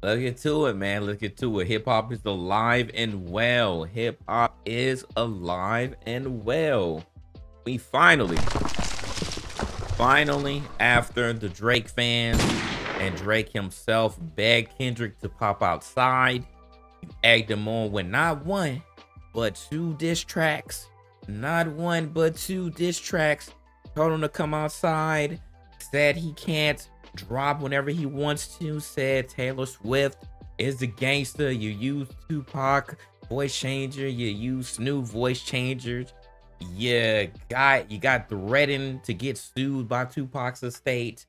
Let's get to it, man. Let's get to it. Hip hop is alive and well. Hip hop is alive and well. We finally, after the Drake fans and Drake himself begged Kendrick to pop outside, egged him on with not one, but two diss tracks. Not one, but two diss tracks. Told him to come outside. Said he can't drop whenever he wants to. Said Taylor Swift is the gangster. You use Tupac voice changer. You use Snoop voice changers. You got threatened to get sued by Tupac's estate.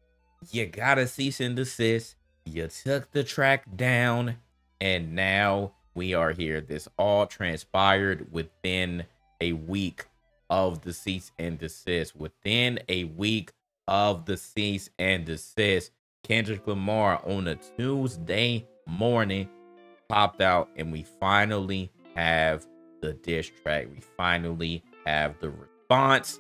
You got a cease and desist. You took the track down, and now we are here. This all transpired within a week of the cease and desist. Within a week of the cease and desist, Kendrick Lamar on a Tuesday morning popped out, and we finally have the diss track. We finally have the response.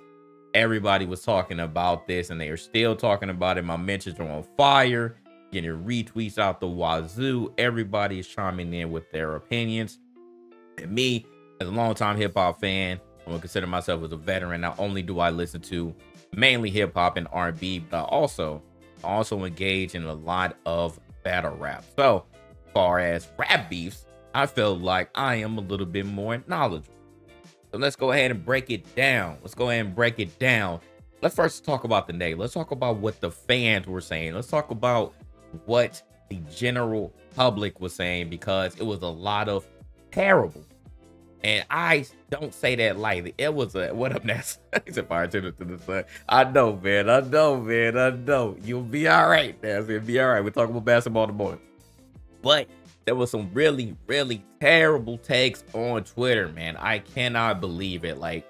Everybody was talking about this, and they are still talking about it. My mentions are on fire, getting retweets out the wazoo. Everybody is chiming in with their opinions. And me, as a longtime hip-hop fan, I'm gonna consider myself as a veteran. Not only do I listen to mainly hip-hop and R&B, but I also engage in a lot of battle rap. So, as far as rap beefs, I feel like I am a little bit more knowledgeable. So let's go ahead and break it down. Let's first talk about the negative. Let's talk about what the fans were saying. Let's talk about what the general public was saying, because it was a lot of terrible. And I don't say that lightly. It was a, what up, Ness? He's a fire to the sun. I know, man. I know. You'll be all right, Ness. You'll be all right. We're talking about basketball tomorrow. But there was some really, really terrible takes on Twitter, man. I cannot believe it. Like,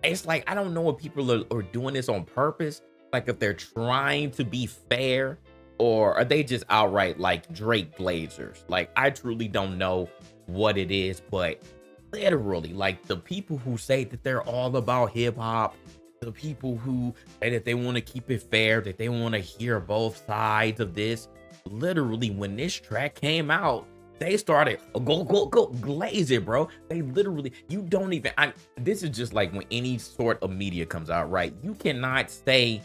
it's like, I don't know if people are doing this on purpose. Like, if they're trying to be fair, or are they just outright like Drake Blazers? Like, I truly don't know what it is, but literally, like, the people who say that they're all about hip hop, the people who say that they want to keep it fair, that they want to hear both sides of this, literally, when this track came out, they started go glaze it, bro. They literally, you don't even, this is just like when any sort of media comes out, right? You cannot say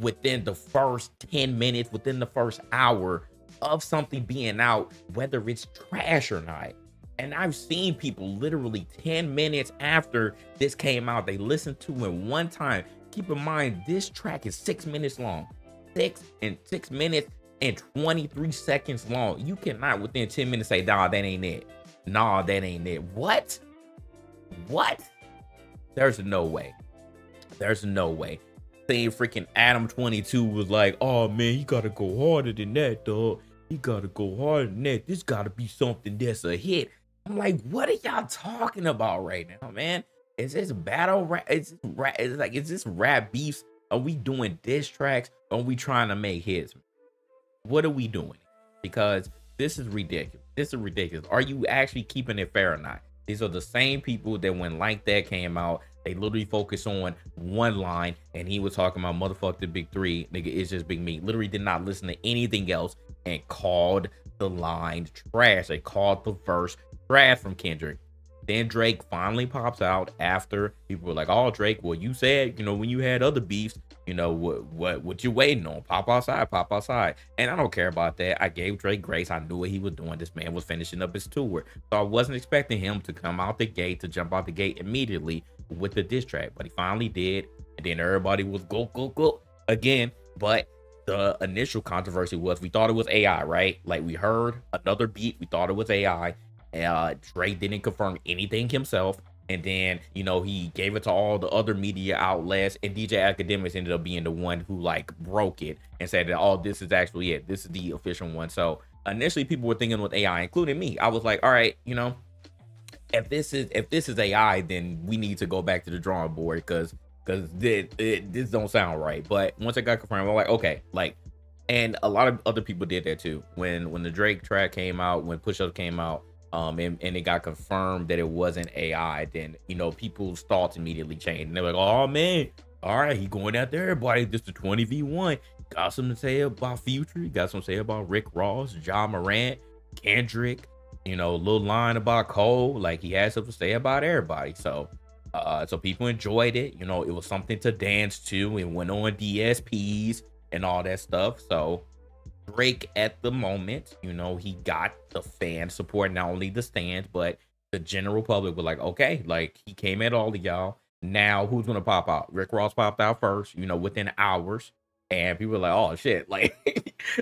within the first 10 minutes, within the first hour of something being out, whether it's trash or not. And I've seen people literally 10 minutes after this came out, they listened to it one time. Keep in mind, this track is 6 minutes long. 6 minutes and 23 seconds long. You cannot within 10 minutes say, nah, that ain't it. Nah, that ain't it. What? There's no way. Saying freaking Adam 22 was like, oh man, you gotta go harder than that, dog. You gotta go harder than that. This gotta be something that's a hit. I'm like, what are y'all talking about right now, man? Is this battle rap? Is this rap beefs? Are we doing diss tracks? Or are we trying to make hits? What are we doing? Because this is ridiculous. Are you actually keeping it fair or not? These are the same people that when Like That came out, they literally focused on one line, and he was talking about motherfuck the big three, nigga, it's just big me. Literally did not listen to anything else and called the line trash. They called the verse trash from Kendrick. Then Drake finally pops out after people were like, oh, Drake, well, you said, you know, when you had other beefs, you know, what you waiting on? Pop outside. And I don't care about that. I gave Drake grace. I knew what he was doing. This man was finishing up his tour. So I wasn't expecting him to come out the gate, to jump out the gate immediately with the diss track. But he finally did. And then everybody was go again. But the initial controversy was, we thought it was AI, right? Like, we heard another beat. We thought it was AI. Drake didn't confirm anything himself. And then, you know, he gave it to all the other media outlets, and DJ Academics ended up being the one who like broke it and said that, oh, this is actually it. This is the official one. So initially people were thinking with AI, including me. I was like, all right, you know, if this is AI, then we need to go back to the drawing board, because this don't sound right. But once it got confirmed, I'm like, okay, like, and a lot of other people did that too. When the Drake track came out, when Push Up came out, and it got confirmed that it wasn't AI, then, you know, people's thoughts immediately changed. And they're like, oh man, all right, he going after everybody. This is 20v1. got something to say about Future. He got something to say about Rick Ross, John Morant, Kendrick. You know, a little line about Cole. Like, he had something to say about everybody. So, so people enjoyed it. You know, it was something to dance to. It went on DSPs and all that stuff. So Drake at the moment, you know, he got the fan support, not only the stands, but the general public were like, okay, like, he came at all of y'all. Now who's gonna pop out? Rick Ross popped out first, you know, within hours. And people were like, oh shit, like,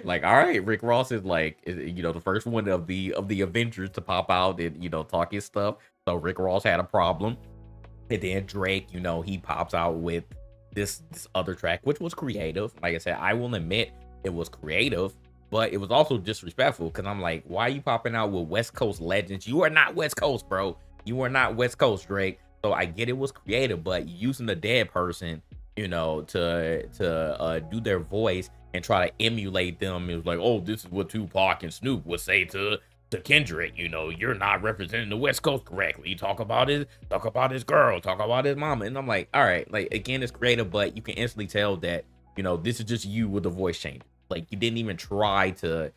like, all right, Rick Ross is like, you know, the first one of the Avengers to pop out and, you know, talk his stuff. So Rick Ross had a problem. And then Drake, you know, he pops out with this other track, which was creative. Like I said, I will admit it was creative, but it was also disrespectful, because I'm like, why are you popping out with West Coast legends? You are not West Coast, bro. You are not West Coast, Drake. So I get it was creative, but using a dead person, you know, to do their voice and try to emulate them, it was like, oh, this is what Tupac and Snoop would say to Kendrick. You know, you're not representing the West Coast correctly. Talk about his girl, talk about his mama. And I'm like, all right, like, again, it's creative, but you can instantly tell that, you know, this is just you with the voice change. Like, you didn't even try to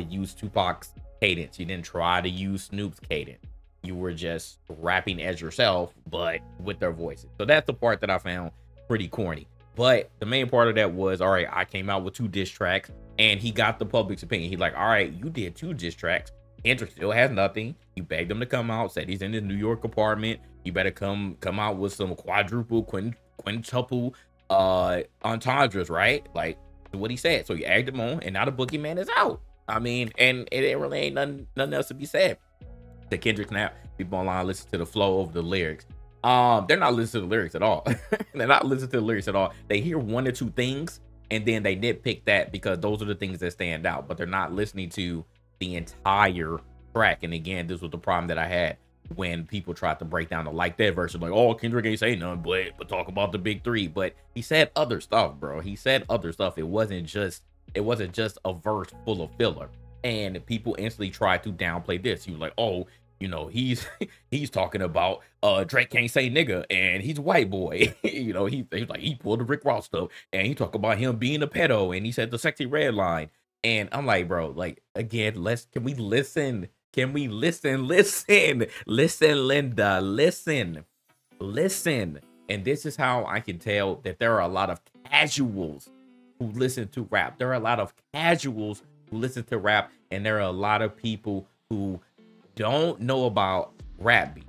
use Tupac's cadence. You didn't try to use Snoop's cadence. You were just rapping as yourself, but with their voices. So that's the part that I found pretty corny. But the main part of that was, all right, I came out with 2 diss tracks, and he got the public's opinion. He's like, all right, you did 2 diss tracks. Kendrick still has nothing. You begged him to come out, said he's in his New York apartment. You better come out with some quadruple, quintuple entendres, right? Like what he said. So you egged him on, and now the boogeyman is out. I mean, and it really ain't nothing else to be said. The Kendrick now, people online listen to the flow of the lyrics. They're not listening to the lyrics at all. They're not listening to the lyrics at all. They hear 1 or 2 things, and then they nitpick that because those are the things that stand out, but they're not listening to the entire track. And again, this was the problem that I had when people tried to break down the Like That verse. Like, oh, Kendrick ain't say nothing, but talk about the big 3. But he said other stuff, bro. He said other stuff. It wasn't just a verse full of filler. And people instantly tried to downplay this. He was like, oh, you know, he's talking about Drake can't say nigga, and he's a white boy. You know, he's like, he pulled the Rick Ross stuff, and he talked about him being a pedo, and he said the sexy red line. And I'm like, bro, like, again, can we listen? Can we listen? Listen, Linda, listen. And this is how I can tell that there are a lot of casuals who listen to rap. There are a lot of casuals who listen to rap, and there are a lot of people who don't know about rap beat.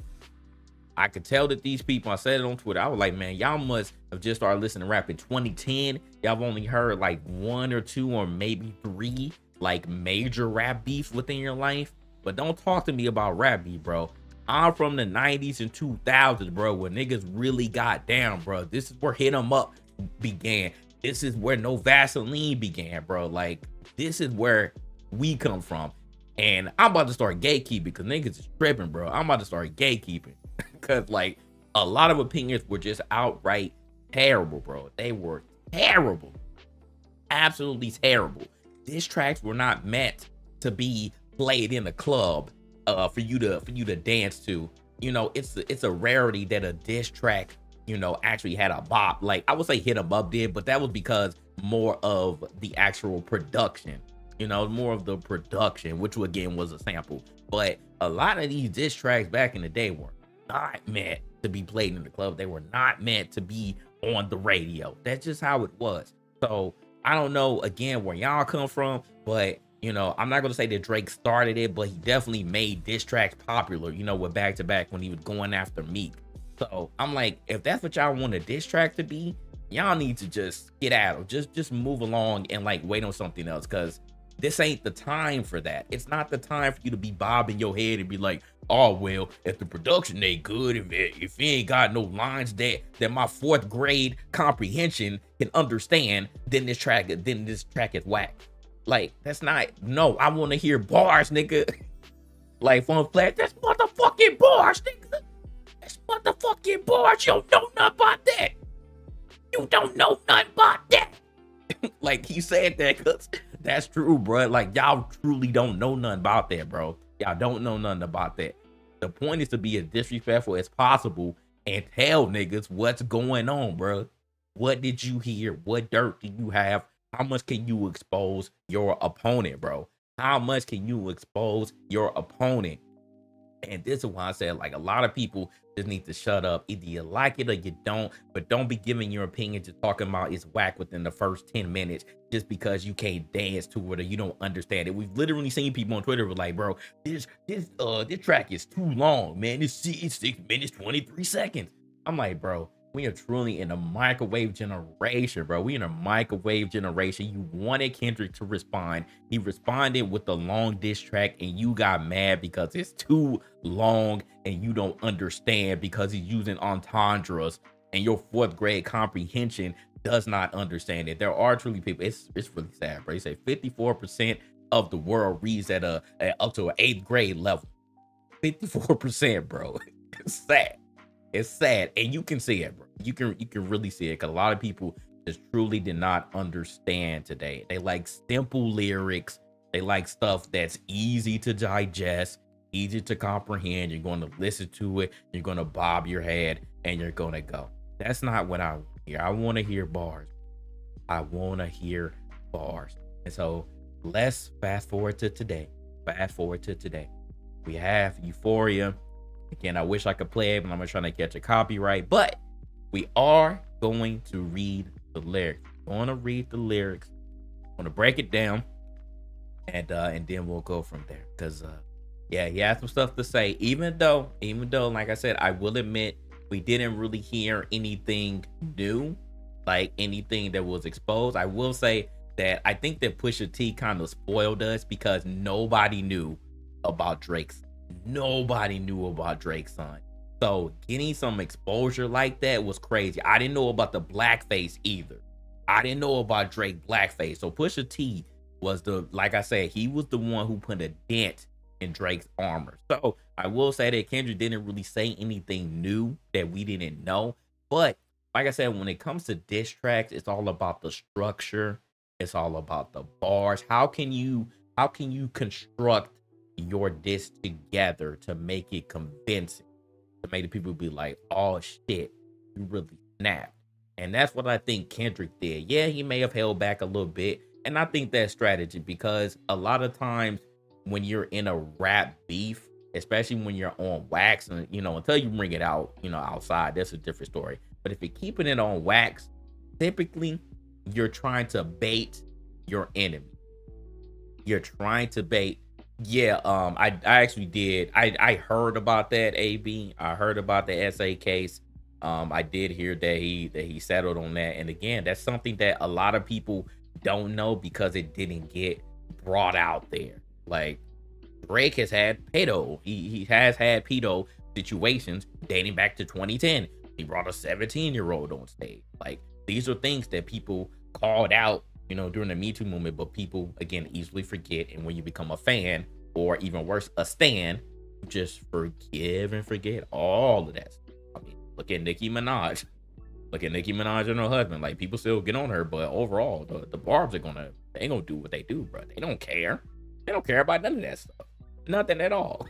I could tell that these people, I said it on Twitter, I was like, man, y'all must have just started listening to rap in 2010. Y'all have only heard like 1 or 2 or maybe 3 like major rap beefs within your life. But don't talk to me about rap beef, bro. I'm from the 90s and 2000s, bro, where niggas really got down, bro. This is where Hit 'Em Up began. This is where No Vaseline began, bro. Like, this is where we come from. And I'm about to start gatekeeping because niggas is tripping, bro. I'm about to start gatekeeping because, like, a lot of opinions were just outright terrible, bro. They were terrible. Absolutely terrible. These tracks were not meant to be played in a club for you to dance to. You know, it's a rarity that a diss track, you know, actually had a bop. Like, I would say Hit 'Em Up did, but that was because more of the actual production. You know, more of the production, which again was a sample. But a lot of these diss tracks back in the day were not meant to be played in the club. They were not meant to be on the radio. That's just how it was. So I don't know, again, where y'all come from, but, you know, I'm not going to say that Drake started it, but he definitely made diss tracks popular, you know, with Back to Back when he was going after Meek. So I'm like, if that's what y'all want a diss track to be, y'all need to just get out of, just move along and like wait on something else, because this ain't the time for that. It's not the time for you to be bobbing your head and be like, oh, well, if the production ain't good, if you ain't got no lines that my 4th grade comprehension can understand, then this track is whack. Like, that's not, no, I want to hear bars, nigga. Like, Fun Flat, that's motherfucking bars, nigga. That's motherfucking bars. You don't know nothing about that. You don't know nothing about that. Like, he said that because that's true, bro. Like, y'all truly don't know nothing about that, bro. Y'all don't know nothing about that. The point is to be as disrespectful as possible and tell niggas what's going on, bro. What did you hear? What dirt do you have How much can you expose your opponent, bro? How much can you expose your opponent? And this is why I said, like, a lot of people just need to shut up. Either you like it or you don't, but don't be giving your opinion to talking about it's whack within the first 10 minutes just because you can't dance to it or you don't understand it. We've literally seen people on Twitter with like, bro, this track is too long, man. It's 6 minutes, 23 seconds. I'm like, bro, we are truly in a microwave generation, bro. We in a microwave generation. You wanted Kendrick to respond. He responded with the long diss track, and you got mad because it's too long and you don't understand because he's using entendres and your 4th grade comprehension does not understand it. There are truly people. It's really sad, bro. He said 54% of the world reads at up to an 8th grade level. 54%, bro. It's sad. It's sad, and you can see it, bro. You can really see it because a lot of people just truly did not understand today. They like simple lyrics. They like stuff that's easy to digest, easy to comprehend. You're going to listen to it. You're going to bob your head, and you're going to go. That's not what I want to hear. I want to hear bars. I want to hear bars. And so let's fast forward to today. Fast forward to today. We have Euphoria. Again, I wish I could play it, but I'm trying to catch a copyright. But we are going to read the lyrics. We're going to read the lyrics. I'm going to break it down, and then we'll go from there. Because yeah, he has some stuff to say. Even though, like I said, I will admit we didn't really hear anything new, like anything that was exposed. I will say that I think that Pusha T kind of spoiled us because nobody knew about Drake's. Nobody knew about Drake's son. So getting some exposure like that was crazy. I didn't know about the blackface either. I didn't know about Drake blackface. So Pusha T was like I said, he was the one who put a dent in Drake's armor. So I will say that Kendrick didn't really say anything new that we didn't know. But like I said, when it comes to diss tracks, it's all about the structure. It's all about the bars. How can you construct your diss together to make it convincing, to make the people be like, oh shit, you really snapped? And that's what I think Kendrick did. Yeah, he may have held back a little bit, and I think that's strategy, because a lot of times when you're in a rap beef, especially when you're on wax, and until you bring it out, outside, that's a different story. But if you're keeping it on wax, typically you're trying to bait your enemy. You're trying to bait. Yeah, I actually did. I heard about that, AB. I heard about the SA case. I did hear that he settled on that. And again, that's something that a lot of people don't know because it didn't get brought out there. Like, Drake has had pedo. He has had pedo situations dating back to 2010. He brought a 17-year-old on stage. Like, these are things that people called out, during the Me Too movement, but people, again, easily forget. And when you become a fan, or even worse, a stan, just forgive and forget all of that stuff. I mean, look at Nicki Minaj. Look at Nicki Minaj and her husband. Like, people still get on her, but overall, the Barbs they gonna do what they do, bro. They don't care. They don't care about none of that stuff. Nothing at all.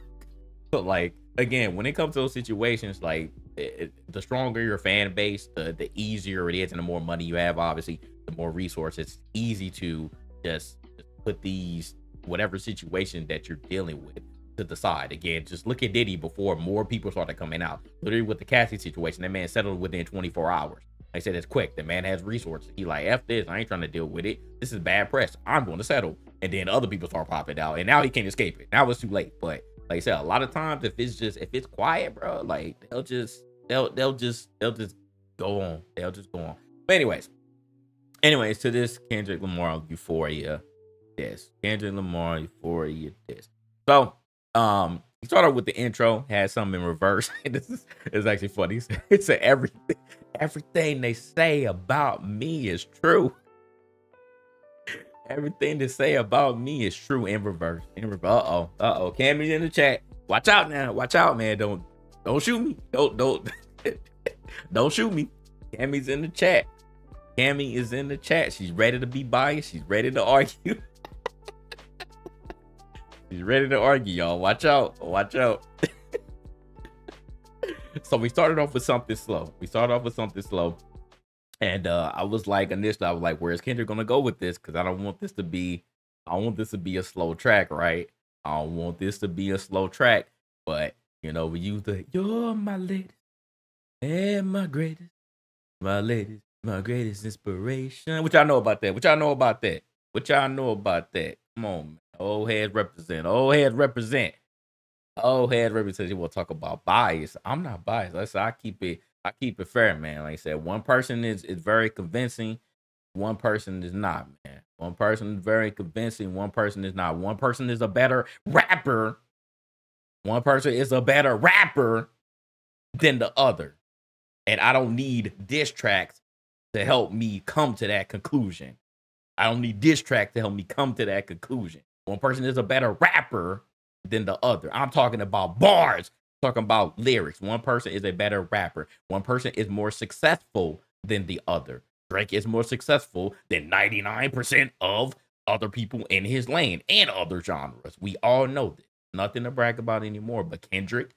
But like, again, when it comes to those situations, like, the stronger your fan base, the easier it is, and the more money you have, obviously, the more resources. It's easy to just put these whatever situation that you're dealing with to the side. Again, just look at Diddy before more people started coming out. Literally with the Cassie situation, that man settled within 24 hours. They said it's quick. The man has resources. He like, F this, I ain't trying to deal with it. This is bad press. I'm going to settle. And then other people start popping out, and now he can't escape it. Now it's too late. But like I said, a lot of times if it's quiet, bro, like they'll just go on. They'll just go on. But anyways, to this Kendrick Lamar Euphoria diss. Kendrick Lamar Euphoria diss. So he started with the intro, had something in reverse. This is actually funny. It said everything they say about me is true. Everything they say about me is true in reverse. Uh-oh. Cammy's in the chat. Watch out now. Watch out, man. Don't shoot me. Don't shoot me. Cammy's in the chat. Cammy is in the chat. She's ready to be biased. She's ready to argue. She's ready to argue, y'all. Watch out. Watch out. So we started off with something slow. And I was like, initially, I was like, where's Kendrick gonna go with this? Because I don't want this to be, I want this to be a slow track, right? I don't want this to be a slow track. But you know, we use the "You're my latest and my greatest, my latest, my greatest inspiration." What y'all know about that? What y'all know about that? What y'all know about that? Come on, man. Old heads represent. Old heads represent. Old heads represent. You want to talk about bias? I'm not biased. I keep it. I keep it fair, man. Like I said, one person is very convincing. One person is not, man. One person is very convincing. One person is not. One person is a better rapper. One person is a better rapper than the other. And I don't need diss tracks to help me come to that conclusion. I don't need diss tracks to help me come to that conclusion. One person is a better rapper than the other. I'm talking about bars, talking about lyrics. One person is a better rapper. One person is more successful than the other. Drake is more successful than 99% of other people in his lane and other genres. We all know this. Nothing to brag about anymore. But Kendrick,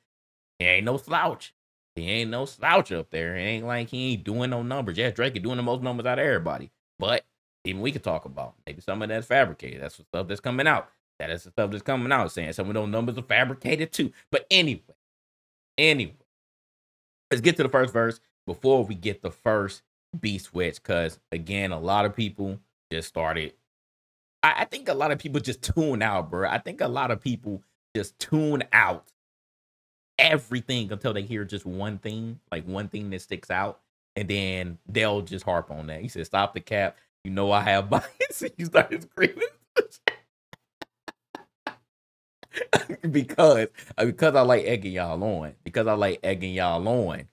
he ain't no slouch. He ain't no slouch up there. It ain't like he ain't doing no numbers. Yeah, Drake is doing the most numbers out of everybody. But even we could talk about maybe some of that's fabricated. That's the stuff that's coming out. That is the stuff that's coming out saying some of those numbers are fabricated too. But anyway, let's get to the first verse before we get the first beat switch. Because again, a lot of people just started. I think a lot of people just tune out, bro. I think a lot of people just tune out everything until they hear just one thing, like one thing that sticks out, and then they'll just harp on that. He said, "Stop the cap. You know I have bias." You started screaming because I like egging y'all on. Because I like egging y'all on.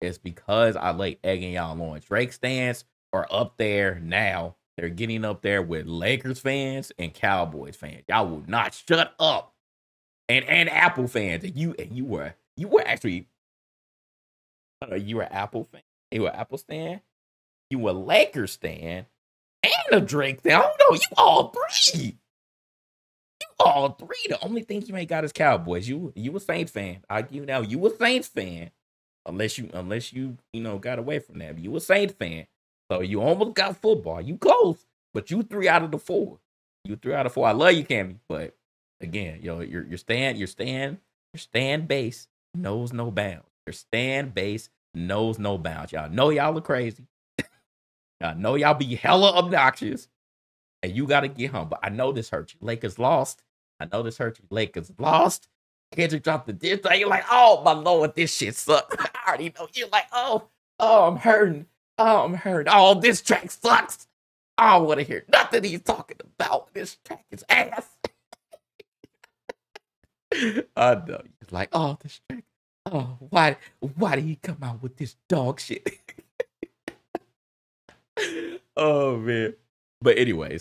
It's because I like egging y'all on. Drake stands are up there now. They're getting up there with Lakers fans and Cowboys fans. Y'all will not shut up. And Apple fans. And you were actually you were Apple fan. You were Apple stan. You were Lakers stan and a Drake fan. Oh no, you all three. All three. The only thing you ain't got is Cowboys. You a Saints fan. I give you now. You a Saints fan. Unless you got away from that. You a Saints fan. So you almost got football. You close, but you 3 out of the 4. You 3 out of 4. I love you, Cammy, but again, your stand base knows no bounds. Your stand base knows no bounds. Y'all know y'all are crazy. Y'all know y'all be hella obnoxious, and you gotta get home. But I know this hurt you. Lakers lost. I know this hurt you. Lakers lost. Kendrick dropped the diss. You're like, oh my lord, this shit sucks. I already know. You're like, oh, I'm hurting. Oh, I'm hurting. Oh, this track sucks. I don't want to hear nothing he's talking about. This track is ass. I know. You're like, oh, this track. Oh, why did he come out with this dog shit? Oh man. But anyway,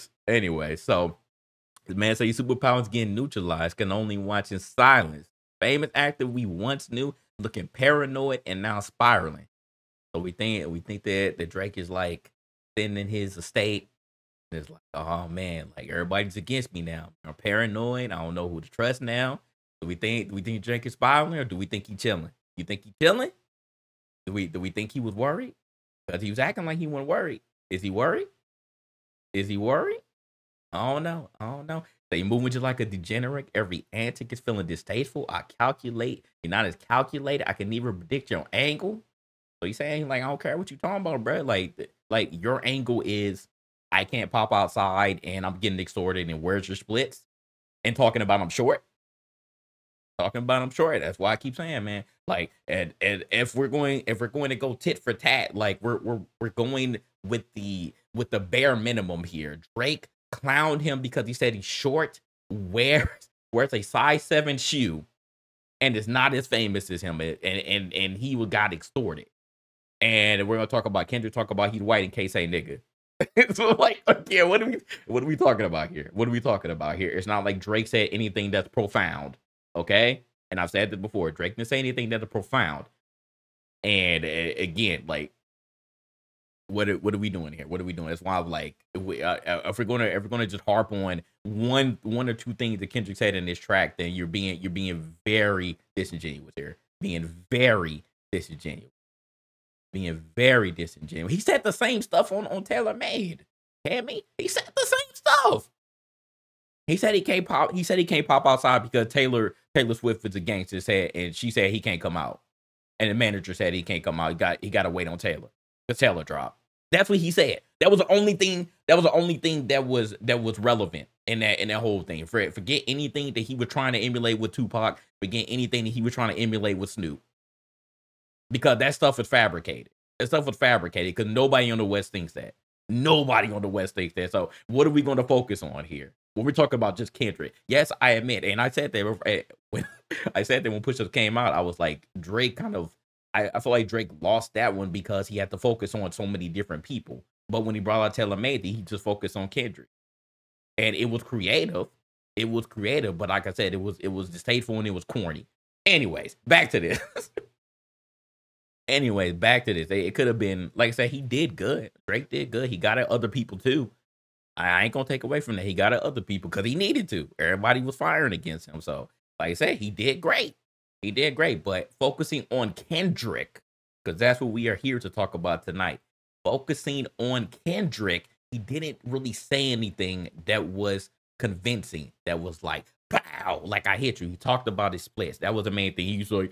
so the man say your superpowers getting neutralized, can only watch in silence. Famous actor we once knew looking paranoid and now spiraling. So we think that Drake is like sitting in his estate. And it's like, oh man, like everybody's against me now. I'm paranoid. I don't know who to trust now. Do we think Drake is spiraling, or do we think he chilling? You think he chilling? Do we think he was worried? Because he was acting like he wasn't worried. Is he worried? Is he worried? I don't know. So you moving just like a degenerate. Every antic is feeling distasteful. I calculate. You're not as calculated. I can even predict your angle. So you saying like I don't care what you talking about, bro. Like your angle is I can't pop outside and I'm getting extorted and where's your splits? And talking about I'm short. Talking about I'm short. That's why I keep saying, man. Like, and if we're going to go tit for tat, like we're going with the bare minimum here. Drake clowned him because he said he's short, wears a size 7 shoe, and is not as famous as him, and he got extorted. And we're gonna talk about Kendrick, talk about he's white in case say nigga. So like, yeah, what are we talking about here? What are we talking about here? It's not like Drake said anything that's profound, okay? And I've said that before. Drake didn't say anything that's profound. And again, like, what are we doing here? What are we doing? That's why I'm like, if we're gonna just harp on one or two things that Kendrick said in this track, then you're being very disingenuous here. Being very disingenuous. being very disingenuous. He said the same stuff on Taylor Made. Cammy, he said the same stuff. He said he can't pop. He said he can't pop outside because Taylor Swift is a gangster. Said, and she said he can't come out. And the manager said he can't come out. He got to wait on Taylor. The Taylor dropped. That's what he said. That was the only thing. That was the only thing that was relevant in that whole thing. Forget anything that he was trying to emulate with Tupac. Forget anything that he was trying to emulate with Snoop. Because that stuff is fabricated. That stuff was fabricated because nobody on the West thinks that. Nobody on the West thinks that. So what are we going to focus on here? When we're talking about just Kendrick, yes, I admit, and I said that when Push Ups came out, I was like, Drake kind of, I feel like Drake lost that one because he had to focus on so many different people. But when he brought out Taylor Made, he just focused on Kendrick, and it was creative. It was creative, but like I said, it was distasteful and it was corny. Anyways, back to this. It could have been, like I said, he did good. Drake did good. He got at other people too. I ain't gonna take away from that. He got at other people because he needed to. Everybody was firing against him. So, like I said, he did great. He did great. But focusing on Kendrick, because that's what we are here to talk about tonight. Focusing on Kendrick, he didn't really say anything that was convincing. That was like, pow, like I hit you. He talked about his splits. That was the main thing. He was like,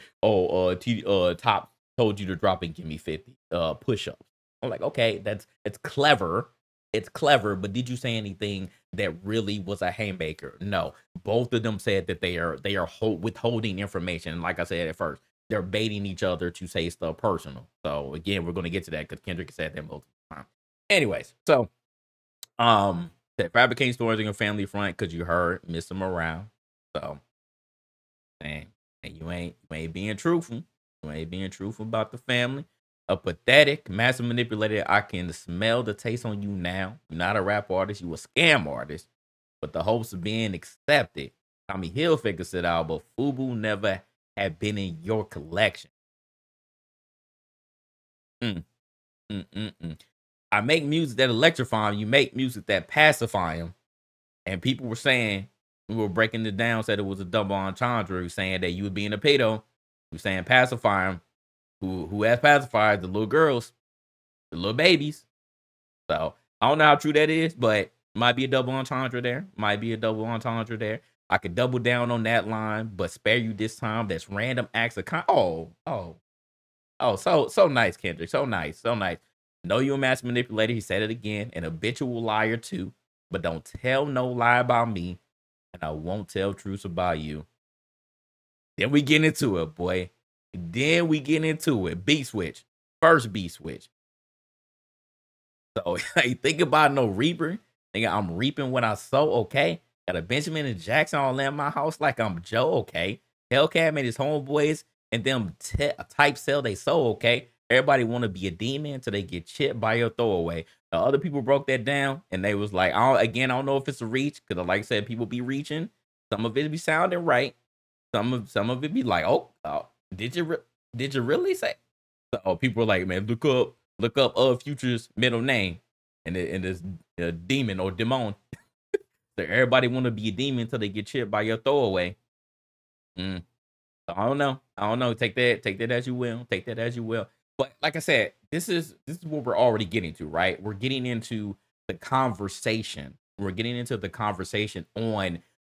Top told you to drop and give me 50 push-ups. I'm like, okay, it's clever. It's clever, but did you say anything that really was a haymaker? No. Both of them said that they are withholding information. And like I said at first, they're baiting each other to say stuff personal. So again, we're going to get to that because Kendrick said that multiple times. Anyways, so that fabricating stories in your family front because you heard miss them around. So, and you ain't being truthful. You ain't being truthful about the family. A pathetic, massive manipulator. I can smell the taste on you now. You're not a rap artist. You a scam artist. But the hopes of being accepted. Tommy Hilfiger said out, but FUBU never had been in your collection. I make music that electrify him. You make music that pacify him. And people were saying, we were breaking it down, said it was a double entendre. We were saying that you was being a pedo. We were saying pacify him. Who has pacified the little girls, the little babies. So I don't know how true that is, but might be a double entendre there. I could double down on that line, but spare you this time. That's random acts of so nice, Kendrick. So nice. Know you a master manipulator. He said it again. An habitual liar too. But don't tell no lie about me, and I won't tell truths about you. Then we get into it, boy. Then we get into it. Beat switch. First beat switch. So think about no reaper. Nigga, I'm reaping what I sow, okay? Got a Benjamin and Jackson all in my house like I'm Joe, okay? Hellcat made his homeboys and them type sell they soul, okay? Everybody want to be a demon until they get chipped by your throwaway. The other people broke that down and they was like, I don't know if it's a reach because like I said, people be reaching. Some of it be sounding right. Some of it be like, oh. Did you really say? So people are like, man, look up Future's middle name, and this demon or demon. So everybody want to be a demon until they get chipped by your throwaway. So I don't know. Take that as you will. But like I said, this is what we're already getting to, right? We're getting into the conversation. On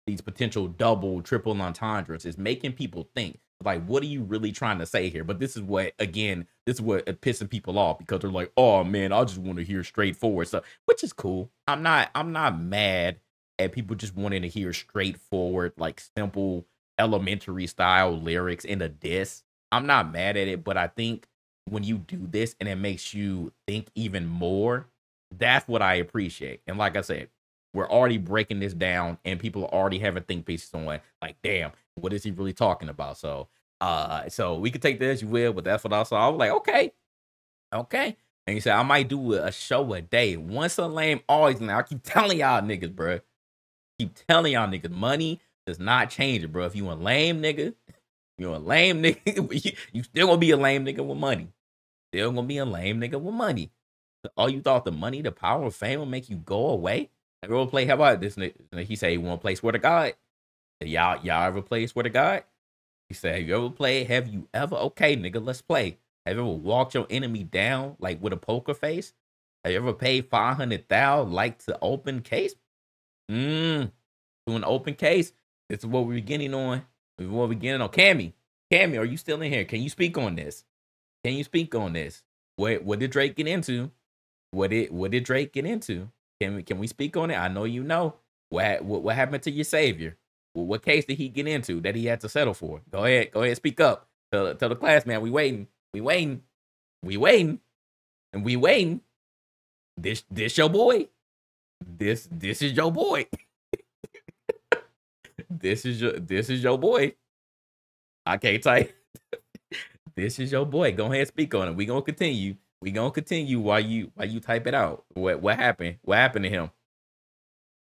these potential double, triple entendres. Is making people think. Like, what are you really trying to say here? But this is what pissing people off because they're like, oh man, I just want to hear straightforward stuff, which is cool. I'm not mad at people just wanting to hear straightforward, like simple elementary style lyrics in a diss. I'm not mad at it, but I think when you do this and it makes you think even more, that's what I appreciate. And like I said, we're already breaking this down and people are already having think pieces on like, damn, what is he really talking about? So we could take that as you will, but that's what I saw. I was like, okay. And he said, I might do a show a day. Once a lame, always lame. I keep telling y'all niggas, bro. Money does not change it, bro. If you a lame nigga, you still gonna be a lame nigga with money. All you thought the money, the power of fame will make you go away? Ever play? How about this? He said he want to play Swear to God. Y'all ever play Swear to God? He said, have you ever played? Have you ever? Okay, nigga, let's play. Have you ever walked your enemy down like with a poker face? Have you ever paid 500,000 like to open case? To an open case. This is what we're beginning on. This is what we're beginning on. Cammy, are you still in here? Can you speak on this? Can you speak on this? What did Drake get into? What did Drake get into? Can we speak on it? I know you know. What happened to your savior? What case did he get into that he had to settle for? Go ahead, speak up. Tell the class, man, we waiting. We waiting. We waiting. And we waiting. This your boy. This is your boy. This is your boy. I can't type. This is your boy. Go ahead, speak on it. We gonna continue. We gonna continue while you type it out. What happened? What happened to him?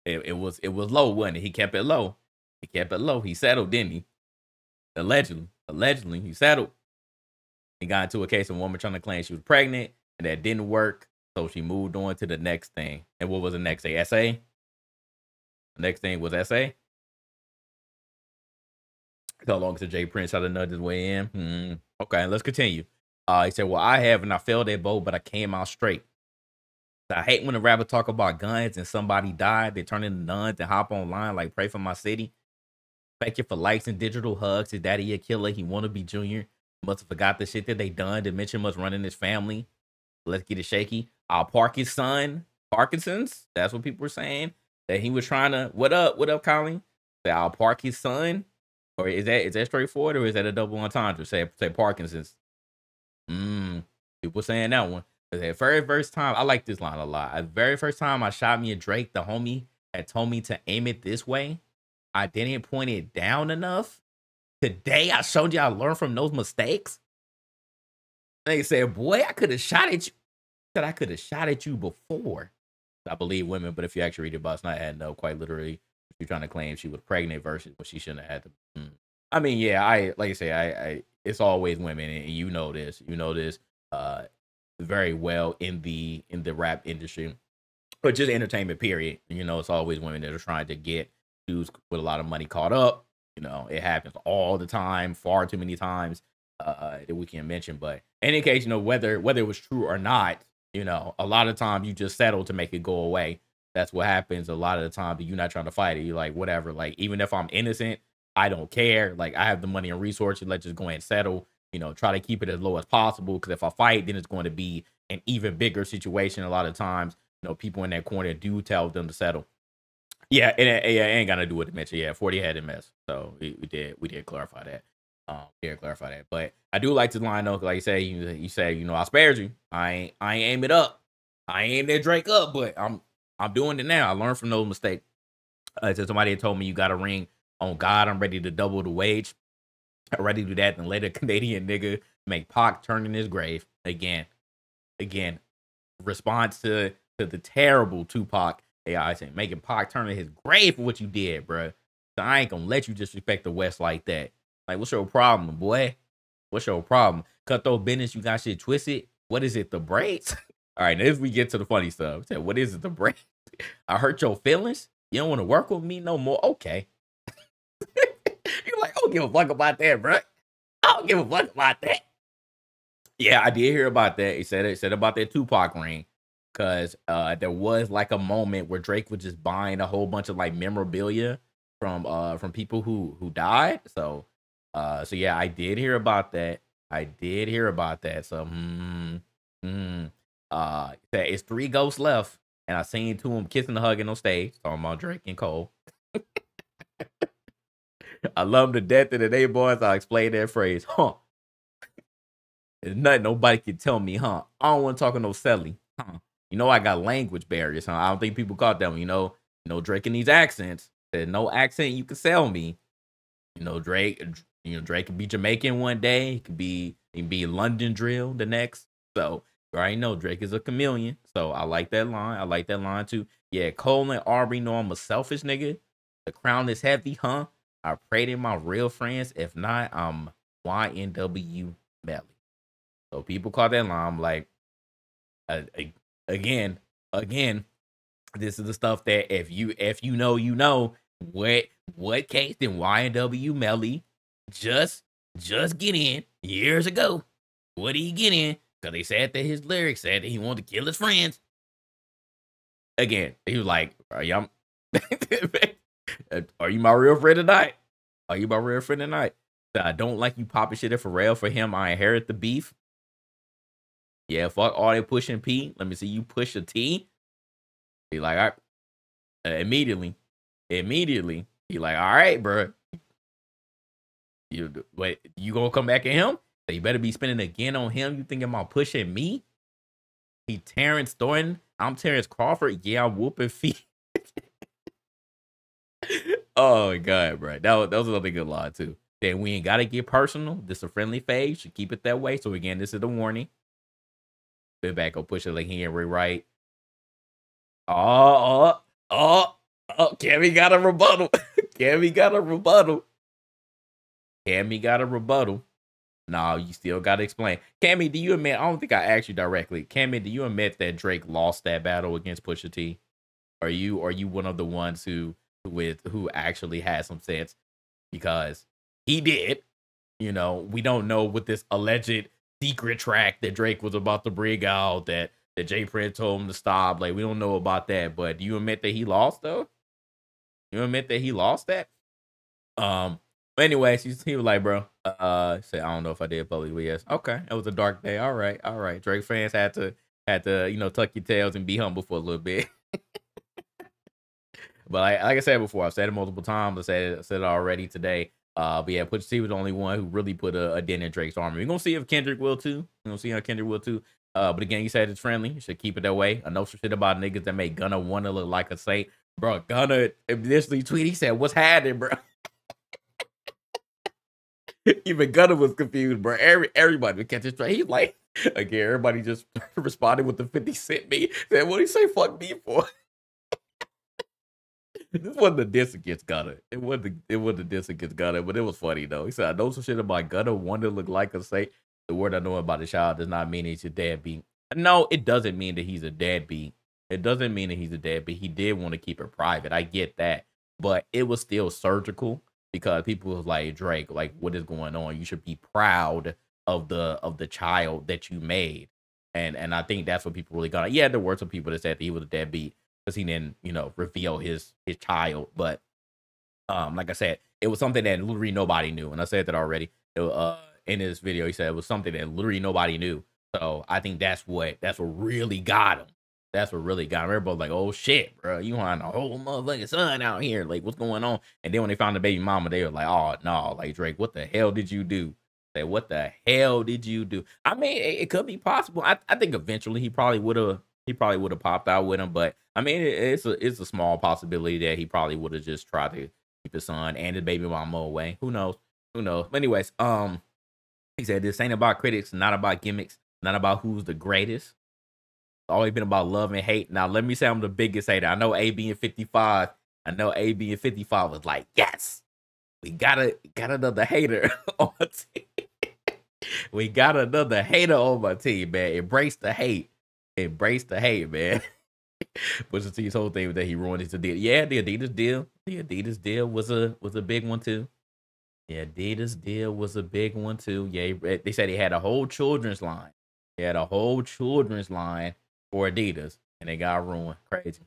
It was low, wasn't it? He kept it low. He kept it low. He settled, didn't he? Allegedly, he settled. He got into a case of a woman trying to claim she was pregnant, and that didn't work. So she moved on to the next thing. And what was the next thing? SA? The next thing was SA? How long as Jay Prince had to nudge his way in? Okay, let's continue. He said, well, I have, and I failed that boat, but I came out straight. I hate when a rapper talk about guns and somebody died. They turn into nuns and hop online like pray for my city. Thank you for likes and digital hugs. His daddy a killer. He want to be junior. Must have forgot the shit that they done. Dementia must run in his family. Let's get it shaky. I'll park his son. Parkinson's. That's what people were saying. That he was trying to. What up, Colin? Say I'll park his son. Or is that straightforward, or is that a double entendre? Say Parkinson's. People saying that one. The very first time, I like this line a lot. The very first time I shot me a Drake, the homie had told me to aim it this way. I didn't point it down enough. Today, I showed you I learned from those mistakes. They said, boy, I could have shot at you. Said I could have shot at you before. I believe women, but if you actually read it, but it's not adding up quite literally. You're trying to claim she was pregnant versus what she shouldn't have had to. I mean, yeah, like I say, it's always women, and you know this. You know this very well in the rap industry, or just entertainment period. You know, it's always women that are trying to get dudes with a lot of money caught up. You know, it happens all the time, far too many times that we can mention. But in any case, you know, whether it was true or not, you know, a lot of times you just settle to make it go away. That's what happens a lot of the time. But you're not trying to fight it. You're like, whatever. Like, even if I'm innocent, I don't care. Like, I have the money and resources. Let's just go ahead and settle. You know, try to keep it as low as possible. Because if I fight, then it's going to be an even bigger situation. A lot of times, you know, people in that corner do tell them to settle. Yeah, it ain't got to do with the mention. Yeah, 40 had a mess. So we did clarify that. But I do like this line though. Like you say, you know, I spared you. I ain't aim it up. I ain't aim that Drake up, but I'm doing it now. I learned from those mistakes. So somebody had told me you got a ring. On God, I'm ready to double the wage. I'm ready to do that. Then let a Canadian nigga make Pac turn in his grave again. Response to the terrible Tupac AI saying making Pac turn in his grave for what you did, bro. So I ain't gonna let you disrespect the West like that. Like, what's your problem, boy? What's your problem? Cutthroat business, you got shit twisted. What is it, the braids? All right, now if we get to the funny stuff, say, what is it, the braids? I hurt your feelings? You don't want to work with me no more? Okay. You're like, I don't give a fuck about that, bro. I don't give a fuck about that. Yeah, I did hear about that. He said about that Tupac ring. Cause there was like a moment where Drake was just buying a whole bunch of like memorabilia from people who died. So yeah, I did hear about that. So it's 3 ghosts left, and I seen 2 of them kissing and hugging on stage. Talking about Drake and Cole. I love the death of the day, boys. I'll explain that phrase, huh? There's nothing nobody can tell me, huh? I don't want to talk to no Selly, huh? You know I got language barriers, huh? I don't think people caught that one. You know Drake in these accents. There's no accent you can sell me. You know Drake could be Jamaican one day. He could be London drill the next. So you already know Drake is a chameleon. So I like that line. I like that line too. Yeah, Cole and Aubrey know I'm a selfish nigga. The crown is heavy, huh? I prayed in my real friends. If not, I'm YNW Melly. So people call that line. I'm like, again, this is the stuff that if you know, you know what case did YNW Melly just get in years ago. What did he get in? Because they said that his lyrics said that he wanted to kill his friends. Again, he was like, are you my real friend tonight? Are you my real friend tonight? I don't like you popping shit at Pharrell. For him, I inherit the beef. Yeah, fuck all that pushing P. Let me see you push a T. He like, all right. Immediately, he like, all right, bro. You gonna come back at him? So you better be spending again on him. You thinking about pushing me? He Terrence Thornton. I'm Terrence Crawford. Yeah, I'm whooping feet. Oh my god, bro. That was another good line too. Then we ain't gotta get personal. This is a friendly phase. Should keep it that way. So again, this is the warning. Bit back, go push it like he ain't rewrite. Oh, Cammy got a rebuttal. Cammy got a rebuttal. No, you still got to explain. Cammy, do you admit? I don't think I asked you directly. Cammy, do you admit that Drake lost that battle against Pusha T? Are you one of the ones who actually had some sense? Because he did. You know, we don't know what this alleged secret track that Drake was about to bring out that Jay Prince told him to stop. Like, we don't know about that. But do you admit that he lost though? You admit that he lost that? Anyways, he was like, bro, say I don't know if I did publicly. Yes. Okay. It was a dark day. All right. Drake fans had to, tuck your tails and be humble for a little bit. But like I said before, I've said it multiple times. I said it already today. But yeah, Pusha T was the only one who really put a dent in Drake's armor. We're gonna see if Kendrick will too. But again, you said it's friendly. You should keep it that way. I know some shit about niggas that make Gunna wanna look like a saint. Bro, Gunna initially tweeted, he said, "What's happening, bro?" Even Gunna was confused, bro. Everybody would catch his track. He's like, again, everybody just responded with the 50 Cent me. Said, what did he say fuck me for? This wasn't the diss against Gunna. It wasn't the diss against Gunna, but it was funny though. He said, I know some shit about Gunna, one to look like a saint. The word I know about the child does not mean he's a deadbeat. No, it doesn't mean that he's a deadbeat. It doesn't mean that he's a deadbeat. He did want to keep it private. I get that. But it was still surgical. Because people was like, Drake, like, what is going on? You should be proud of the child that you made. And I think that's what people really got. Yeah, there were some people that said that he was a deadbeat because he didn't, reveal his child. But like I said, it was something that literally nobody knew. And I said that already. In his video, he said it was something that literally nobody knew. So I think that's what really got him. That's what really got him. Everybody's like, oh shit, bro, you want a whole motherfucking son out here. Like, what's going on? And then when they found the baby mama, they were like, oh no, like Drake, what the hell did you do? Like, what the hell did you do? I mean, it could be possible. I think eventually he probably would have popped out with him. But I mean, it's a small possibility that he probably would have just tried to keep his son and his baby mama away. Who knows? But anyways, he said this ain't about critics, not about gimmicks, not about who's the greatest. It's always been about love and hate. Now, let me say I'm the biggest hater. I know AB and 55. Was like, yes, we got another hater on my team. We got another hater on my team, man. Embrace the hate, man. Pusha T's whole thing was that he ruined his deal. Yeah, the Adidas deal was a big one too. Yeah, Adidas deal was a big one too. Yeah, they said he had a whole children's line. For Adidas, and they got ruined. Crazy.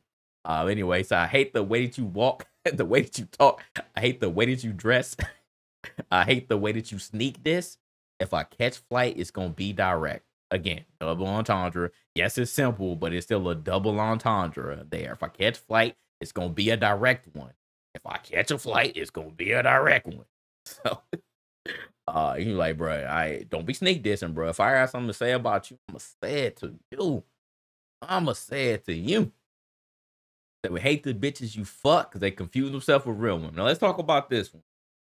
Anyway, so I hate the way that you walk, the way that you talk. I hate the way that you dress. I hate the way that you sneak this. If I catch flight, it's gonna be direct. Again, double entendre. Yes, it's simple, but it's still a double entendre there. If I catch flight, it's gonna be a direct one. If I catch a flight, it's gonna be a direct one. So you like, bro, I don't be sneak dissing, bro. If I have something to say about you, I'ma say it to you. That we hate the bitches you fuck because they confuse themselves with real women. Now let's talk about this one.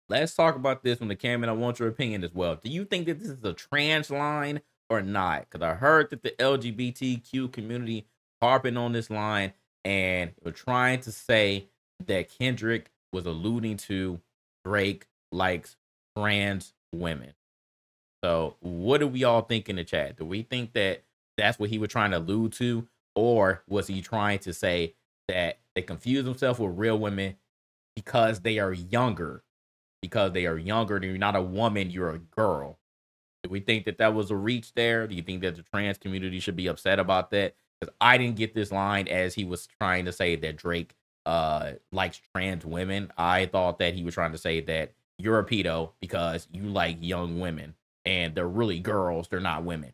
The Cam, and I want your opinion as well. Do you think that this is a trans line or not? Because I heard that the LGBTQ community harping on this line and were trying to say that Kendrick was alluding to Drake likes trans women. So what do we all think in the chat? Do we think that that's what he was trying to allude to? Or was he trying to say that they confuse themselves with real women because they are younger? Because they are younger, and you're not a woman, you're a girl. Do we think that that was a reach there? Do you think that the trans community should be upset about that? Because I didn't get this line as he was trying to say that Drake likes trans women. I thought that he was trying to say that you're a pedo because you like young women and they're really girls, they're not women.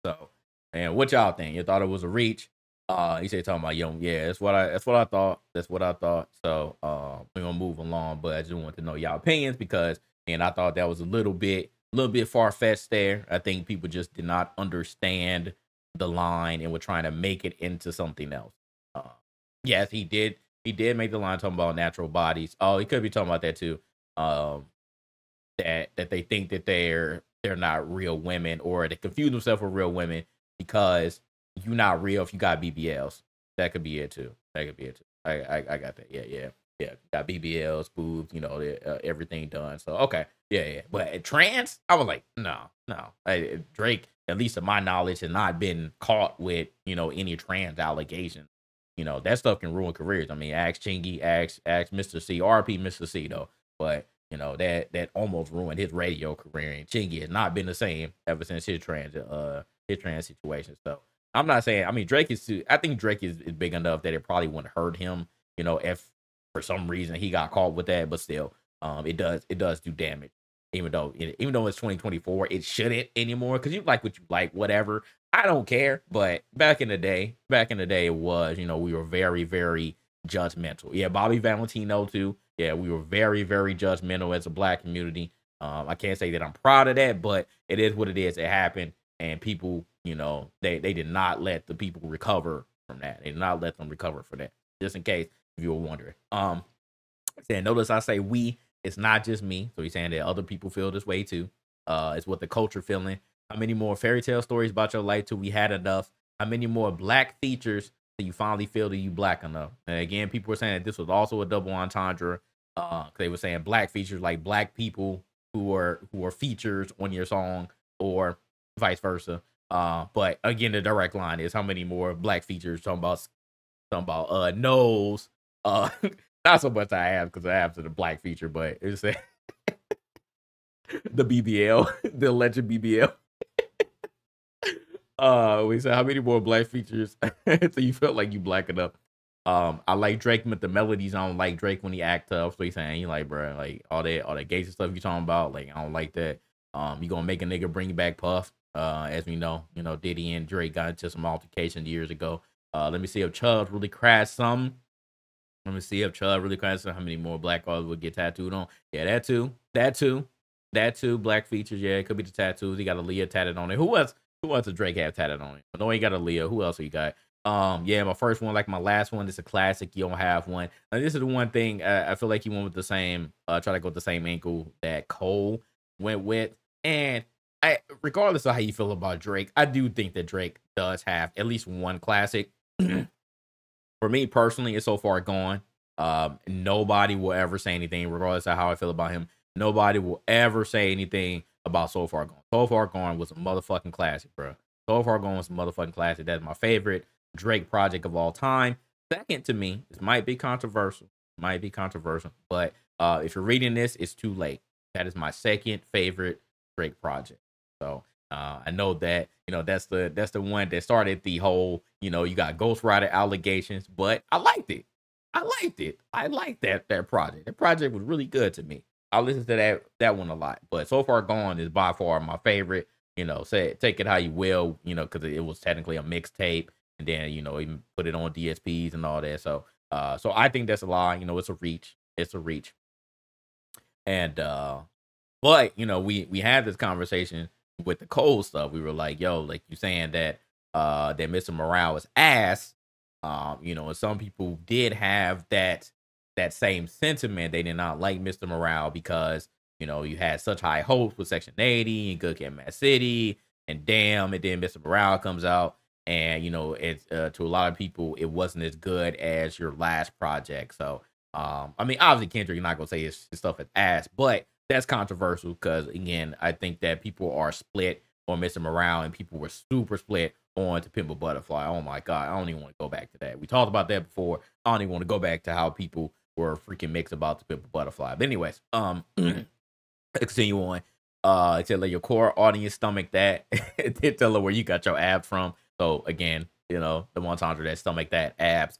So, and what y'all think? You thought it was a reach? He said talking about young. Yeah, that's what I thought. That's what I thought. So, we're gonna move along, but I just want to know y'all opinions because, and I thought that was a little bit far fetched there. I think people just did not understand the line and were trying to make it into something else. Uh, yes, he did. He did make the line talking about natural bodies. Oh, he could be talking about that too. Um, that they think that they're not real women or they confuse themselves with real women because you're not real if you got BBLs. That could be it too. That could be it too. I got that. Yeah. Got BBLs, boobs, everything done. So okay, yeah. But at trans, I was like, no. Drake, at least to my knowledge, has not been caught with any trans allegations. That stuff can ruin careers. I mean, ask Chingy, ask Mr. C, RP Mr. C though. But that almost ruined his radio career. And Chingy has not been the same ever since his trans situation. So I'm not saying. I mean, I think Drake is big enough that it probably wouldn't hurt him. If for some reason he got caught with that, but still, it does do damage. Even though it's 2024, it shouldn't anymore because you like what you like, whatever. I don't care. But back in the day, it was we were very, very judgmental. Yeah, Bobby Valentino too. Yeah, we were very, very judgmental as a black community. I can't say that I'm proud of that, but it is what it is. It happened, and people, they did not let the people recover from that. They did not let them recover for that. Just in case if you were wondering. Saying notice I say we. It's not just me. So he's saying that other people feel this way too. It's what the culture feeling. How many more fairy tale stories about your life till we had enough? How many more black features till you finally feel that you black enough? And again, people were saying that this was also a double entendre. They were saying black features like black people who are features on your song or vice versa. But again, the direct line is how many more black features talking about nose. Not so much I have because I have to the black feature, but it's the BBL, the alleged BBL. We said how many more black features so you felt like you black enough. I like Drake with the melodies. I don't like Drake when he act tough. So he's saying, you like, bro, like all that gangster stuff you talking about, like I don't like that. You gonna make a nigga bring back Puff? As we know, Diddy and Drake got into some altercation years ago. Let me see if Chubbs really crashed some. Let me see if Chubb really crashed some. How many more black artists would get tattooed on? Yeah, that too. Black features. Yeah, it could be the tattoos. He got a Leah tatted on it. Who else does Drake have tatted on it? I know he got a Leah. Who else he got? Yeah, my first one, like my last one, is a classic. You don't have one. Now, this is the one thing I feel like he went with the same. Try to go with the same ankle that Cole went with, and regardless of how you feel about Drake, I do think that Drake does have at least one classic. For me personally, it's So Far Gone. Nobody will ever say anything, regardless of how I feel about him. Nobody will ever say anything about So Far Gone. So Far Gone was a motherfucking classic, bro. So Far Gone was a motherfucking classic. That's my favorite Drake project of all time. Second to me, this might be controversial. But if you're reading this, it's too late. That is my second favorite Drake project. So I know that that's the one that started the whole you got ghostwriter allegations, but I liked it. I liked that project. That project was really good to me. I listened to that one a lot, but So Far Gone is by far my favorite. Take it how you will, because it was technically a mixtape, and then even put it on DSPs and all that. So I think that's a lie. It's a reach. And but we had this conversation with the Cole stuff. We were like, yo, like you saying that that Mr. Morale is ass. And some people did have that same sentiment. They did not like Mr. Morale because you had such high hopes with Section 80 and Good Kid, Mad City, and damn, and then Mr. Morale comes out, and it's to a lot of people it wasn't as good as your last project. So I mean, obviously Kendrick, you're not gonna say his stuff is ass, but that's controversial because again, I think that people are split on Mr. Morale, and people were super split on To Pimp a Butterfly. Oh my god, I don't even want to go back to that. We talked about that before. I don't even want to go back to how people were freaking mixed about To Pimp a Butterfly. But anyways, continue on. Tell her your core audience stomach that. Then tell her where you got your abs from. So again, you know, the one time that stomach that abs.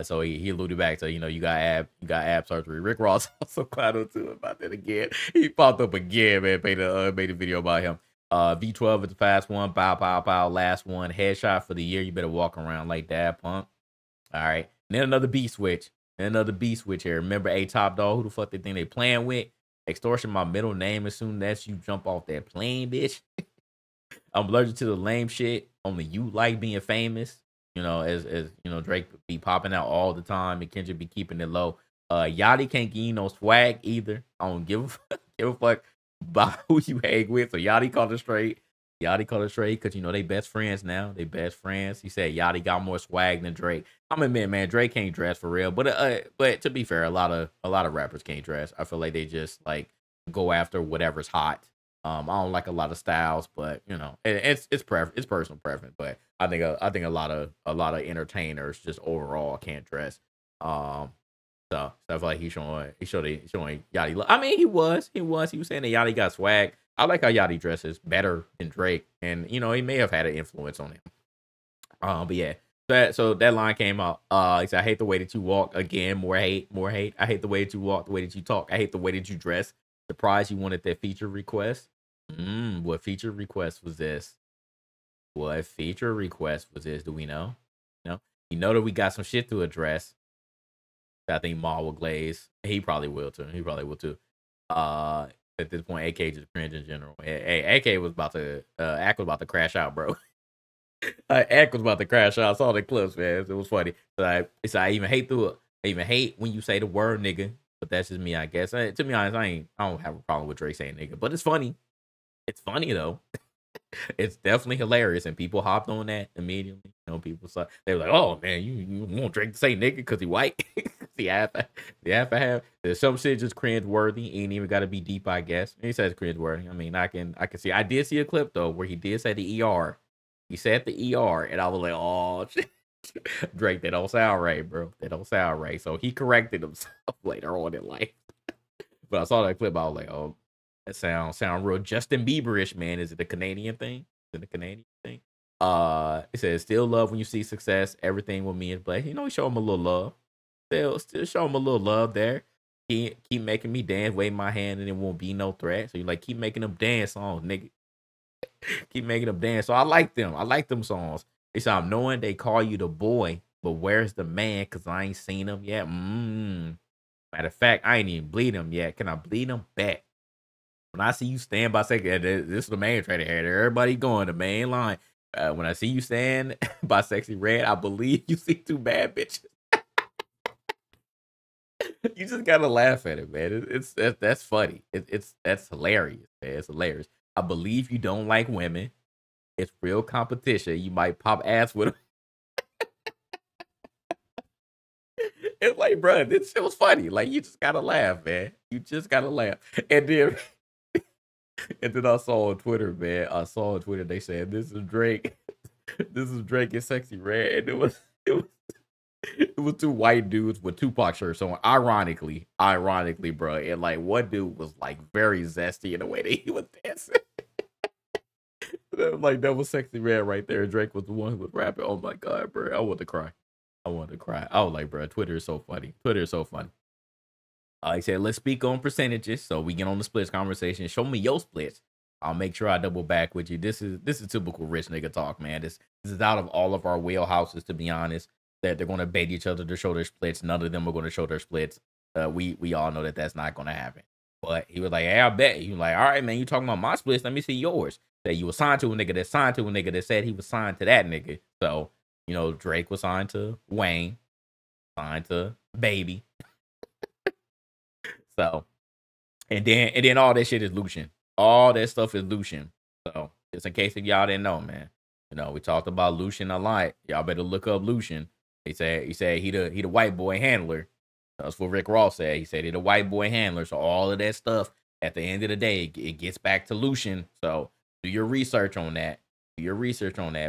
So he alluded back to, you know, you got ab surgery. Rick Ross also clowned too about that again. He popped up again, man. Made a video about him. V12 is the fast one. Bow, bow, bow. Last one. Headshot for the year. You better walk around like that, punk. All right. And then another B switch. Here. Remember A Top Dog? Who the fuck they think they playing with? Extortion my middle name as soon as you jump off that plane, bitch. I'm allergic to the lame shit. Only you like being famous. You know, as you know, Drake be popping out all the time and Kendrick be keeping it low. Yachty can't give you no swag either. I don't give a fuck about who you hang with. So Yachty called it straight. Because you know they best friends now. They best friends. He said Yachty got more swag than Drake. I'm admit, man, Drake can't dress for real. But to be fair, a lot of rappers can't dress. I feel like they just like go after whatever's hot. I don't like a lot of styles, but you know, it's personal preference. But I think a lot of entertainers just overall can't dress. So I feel like he's showing Yachty. I mean, he was saying that Yachty got swag. I like how Yachty dresses better than Drake, and you know he may have had an influence on him. But yeah, so that line came out. He said, "I hate the way that you walk." Again, more hate. I hate the way that you walk, the way that you talk. I hate the way that you dress. Surprised you wanted that feature request. What feature request was this? Do we know? No, you know that we got some shit to address. I think Maul will glaze. He probably will too. At this point, AK just cringe in general. Hey, AK was about to Ack was about to crash out, bro. Ack was about to crash out. I saw the clips, man. It was funny. So I even hate when you say the word nigga, but that's just me, I guess. To be honest, I don't have a problem with Drake saying nigga, but it's funny. It's funny though. It's definitely hilarious, and people hopped on that immediately. You know, people saw they were like, "Oh man, you want Drake to say nigga because he white?" The have to have. There's some shit just cringe worthy. Ain't even got to be deep, I guess. And he says cringe worthy. I mean, I can see. I did see a clip though where he did say the ER. He said the ER, and I was like, "Oh, shit. Drake, that don't sound right, bro. That don't sound right." So he corrected himself later on in life. But I saw that clip. I was like, "Oh, that sound real Justin Bieber-ish, man." Is it the Canadian thing? It says still love when you see success. Everything with me is black. You know, we show him a little love. Still show him a little love there. Keep making me dance, wave my hand, and it won't be no threat. So you like keep making them dance songs, nigga. Keep making them dance. So I like them. I like them songs. It's I'm knowing they call you the boy, but where's the man? Cause I ain't seen him yet. Matter of fact, I ain't even bleed him yet. Can I bleed him back? When I see you stand by second, this is the main trader here. Everybody going the main line. When I see you stand by Sexy Red, I believe you see two bad bitches. You just gotta laugh at it, man. That's funny. That's hilarious, man. It's hilarious. I believe you don't like women. It's real competition. You might pop ass with them. It's like, bro, this shit was funny. Like, you just gotta laugh, man. You just gotta laugh. And then I saw on Twitter, man. They said this is Drake. This is Drake and Sexy Red. And it was two white dudes with Tupac shirts on. Ironically, bro. And like one dude was like very zesty in the way that he was dancing. Like that was Sexy Red right there. Drake was the one who was rapping. Oh my god, bro. I wanted to cry. I was like, bro, Twitter is so funny. He said, let's speak on percentages. So we get on the splits conversation. Show me your splits. I'll make sure I double back with you. This is typical rich nigga talk, man. This is out of all of our wheelhouses, to be honest. That they're going to bait each other to show their splits. None of them are going to show their splits. We all know that that's not going to happen. But he was like, hey, I bet. He was like, all right, man, you talking about my splits? Let me see yours. That you were signed to a nigga that signed to a nigga that said he was signed to that nigga. So, you know, Drake was signed to Wayne, signed to Baby. So, and then all that shit is Lucian. All that stuff is Lucian. So, just in case if y'all didn't know, man, you know, we talked about Lucian a lot. Y'all better look up Lucian. He said he the white boy handler. That's what Rick Ross said. He said he the white boy handler. So all of that stuff, at the end of the day, it gets back to Lucian. So do your research on that.